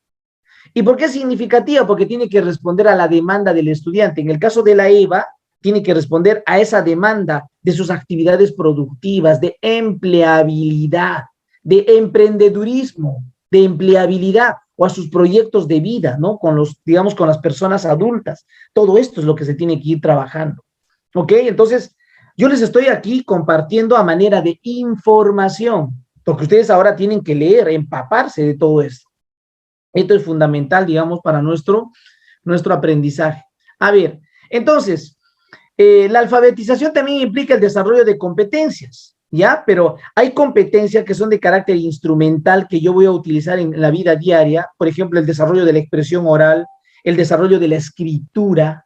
¿Y por qué es significativa? Porque tiene que responder a la demanda del estudiante. En el caso de la EVA, tiene que responder a esa demanda de sus actividades productivas, de empleabilidad, de emprendedurismo, de empleabilidad, o a sus proyectos de vida, ¿no? Digamos, con las personas adultas. Todo esto es lo que se tiene que ir trabajando. ¿Ok? Entonces, yo les estoy aquí compartiendo a manera de información, porque ustedes ahora tienen que leer, empaparse de todo esto. Esto es fundamental, digamos, para nuestro aprendizaje. A ver, entonces, la alfabetización también implica el desarrollo de competencias, ¿ya? Pero hay competencias que son de carácter instrumental que yo voy a utilizar en la vida diaria, por ejemplo, el desarrollo de la expresión oral, el desarrollo de la escritura,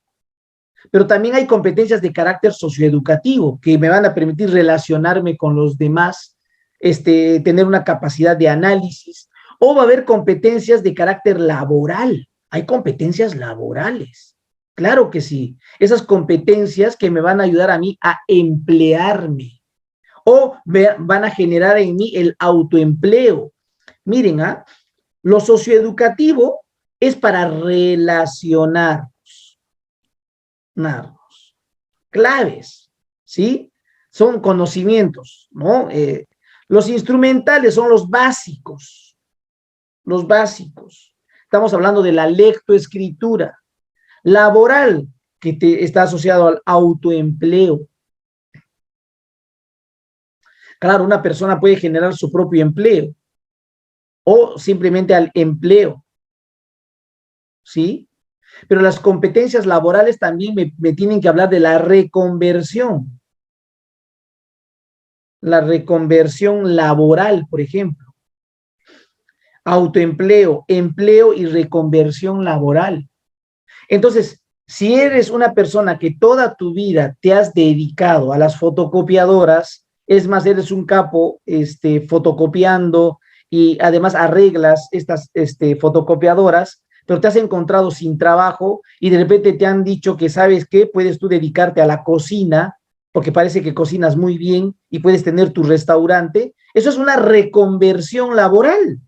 pero también hay competencias de carácter socioeducativo que me van a permitir relacionarme con los demás, tener una capacidad de análisis, o va a haber competencias de carácter laboral. Hay competencias laborales, claro que sí, esas competencias que me van a ayudar a mí a emplearme, o van a generar en mí el autoempleo. Miren, lo socioeducativo es para relacionarnos, claves, ¿sí? Son conocimientos, ¿no? Los instrumentales son los básicos, Estamos hablando de la lectoescritura. Laboral que está asociado al autoempleo. Claro, una persona puede generar su propio empleo o simplemente al empleo, ¿sí? Pero las competencias laborales también me tienen que hablar de la reconversión. La reconversión laboral, por ejemplo. Autoempleo, empleo y reconversión laboral. Entonces, si eres una persona que toda tu vida te has dedicado a las fotocopiadoras, es más, eres un capo fotocopiando y además arreglas estas fotocopiadoras, pero te has encontrado sin trabajo y de repente te han dicho que, ¿sabes qué? Puedes tú dedicarte a la cocina, porque parece que cocinas muy bien y puedes tener tu restaurante. Eso es una reconversión laboral.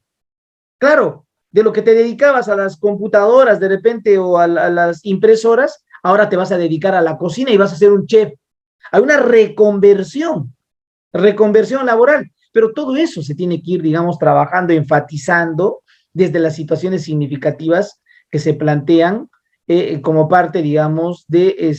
Claro, de lo que te dedicabas a las computadoras de repente o a las impresoras, ahora te vas a dedicar a la cocina y vas a ser un chef. Hay una reconversión laboral, pero todo eso se tiene que ir, digamos, trabajando, enfatizando desde las situaciones significativas que se plantean como parte, digamos, de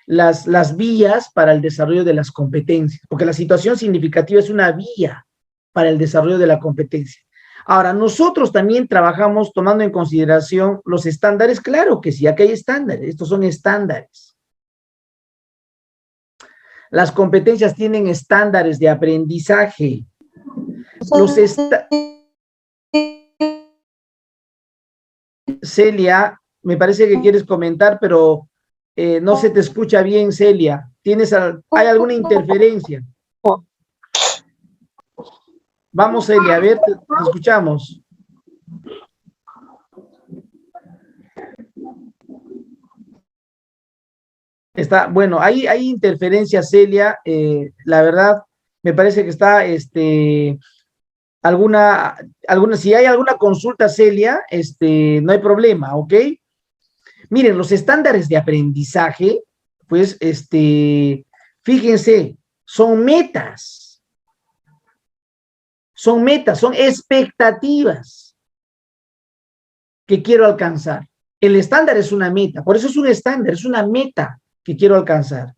las vías para el desarrollo de las competencias, porque la situación significativa es una vía para el desarrollo de la competencia. Ahora, nosotros también trabajamos tomando en consideración los estándares, claro que sí, aquí hay estándares, estos son estándares. Las competencias tienen estándares de aprendizaje. Celia, me parece que quieres comentar, pero no se te escucha bien, Celia. ¿Hay alguna interferencia? Vamos, Celia, a ver, te escuchamos. Bueno, hay interferencia, Celia. La verdad, me parece que está, si hay alguna consulta, Celia, no hay problema, ¿ok? Miren, los estándares de aprendizaje, pues, fíjense, son metas. Son expectativas que quiero alcanzar. El estándar es una meta, por eso es un estándar, es una meta que quiero alcanzar.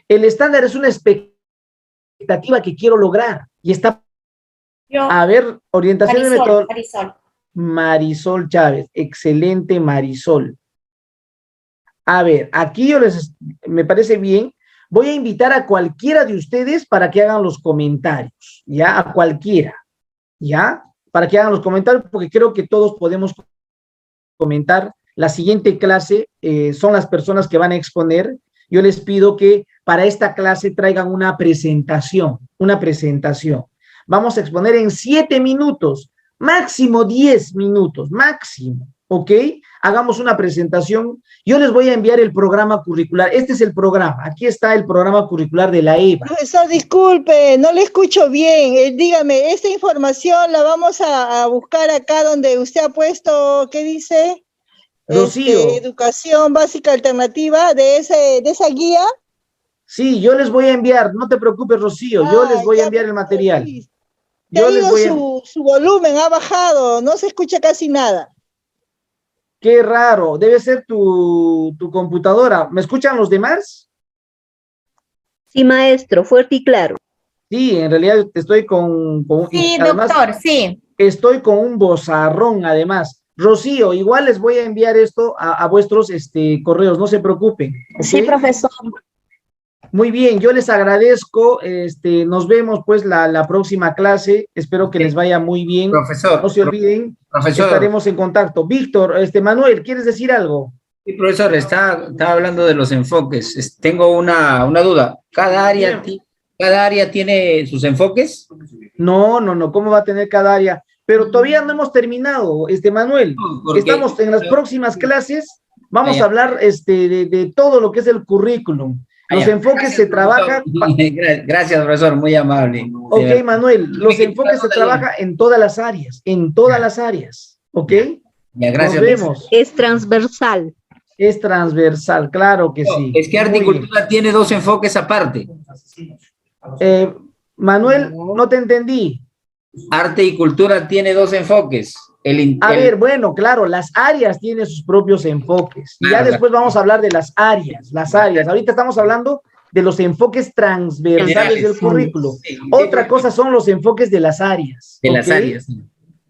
El estándar es una expectativa que quiero lograr y está... A ver, orientación de método. Marisol Chávez, excelente Marisol. A ver, aquí me parece bien. Voy a invitar a cualquiera de ustedes para que hagan los comentarios, ¿ya? A cualquiera, ¿ya? Para que hagan los comentarios, porque creo que todos podemos comentar. La siguiente clase son las personas que van a exponer. Yo les pido que para esta clase traigan una presentación. Vamos a exponer en 7 minutos, máximo 10 minutos, máximo, ¿ok? Hagamos una presentación. Yo les voy a enviar el programa curricular. Este es el programa. Aquí está el programa curricular de la EVA. Profesor, disculpe, no le escucho bien. Dígame, esta información la vamos a buscar acá donde usted ha puesto, ¿qué dice? Rocío. Educación básica alternativa de esa guía. Sí, yo les voy a enviar, no te preocupes, Rocío, yo les voy a enviar el material. Su volumen ha bajado, no se escucha casi nada. Qué raro, debe ser tu computadora. ¿Me escuchan los demás? Sí, maestro, fuerte y claro. Sí, en realidad estoy con sí, además, doctor, sí. Estoy con un bozarrón, además. Rocío, igual les voy a enviar esto a vuestros correos, no se preocupen. ¿Okay? Sí, profesor. Muy bien, yo les agradezco, nos vemos pues la próxima clase, espero que les vaya muy bien. Profesor. No se olviden, profesor. Estaremos en contacto. Víctor, Manuel, ¿quieres decir algo? Sí, profesor, estaba hablando de los enfoques. Tengo una duda. ¿Cada área tiene sus enfoques? No, ¿cómo va a tener cada área? Pero todavía no hemos terminado, Manuel. Estamos en las próximas clases, vamos a hablar de todo lo que es el currículum. Los enfoques se trabajan... Gracias, profesor, muy amable. Ok, Manuel, los enfoques se trabajan en todas las áreas, ¿ok? Ya, gracias. Nos vemos. Es transversal. Es transversal, claro que sí. Es que arte y cultura tiene 2 enfoques aparte. Manuel, no te entendí. Arte y cultura tiene 2 enfoques. A ver, bueno, claro, las áreas tienen sus propios enfoques. Y ya después vamos a hablar de las áreas, Ahorita estamos hablando de los enfoques transversales del currículo. Otra cosa son los enfoques de las áreas. De las áreas.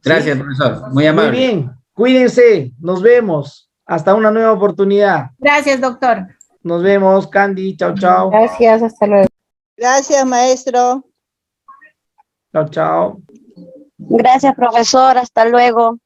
Gracias, profesor. Muy amable. Muy bien. Cuídense. Nos vemos. Hasta una nueva oportunidad. Gracias, doctor. Nos vemos, Candy. Chao, chao. Gracias, hasta luego. Gracias, maestro. Chao, chao. Gracias, profesor. Hasta luego.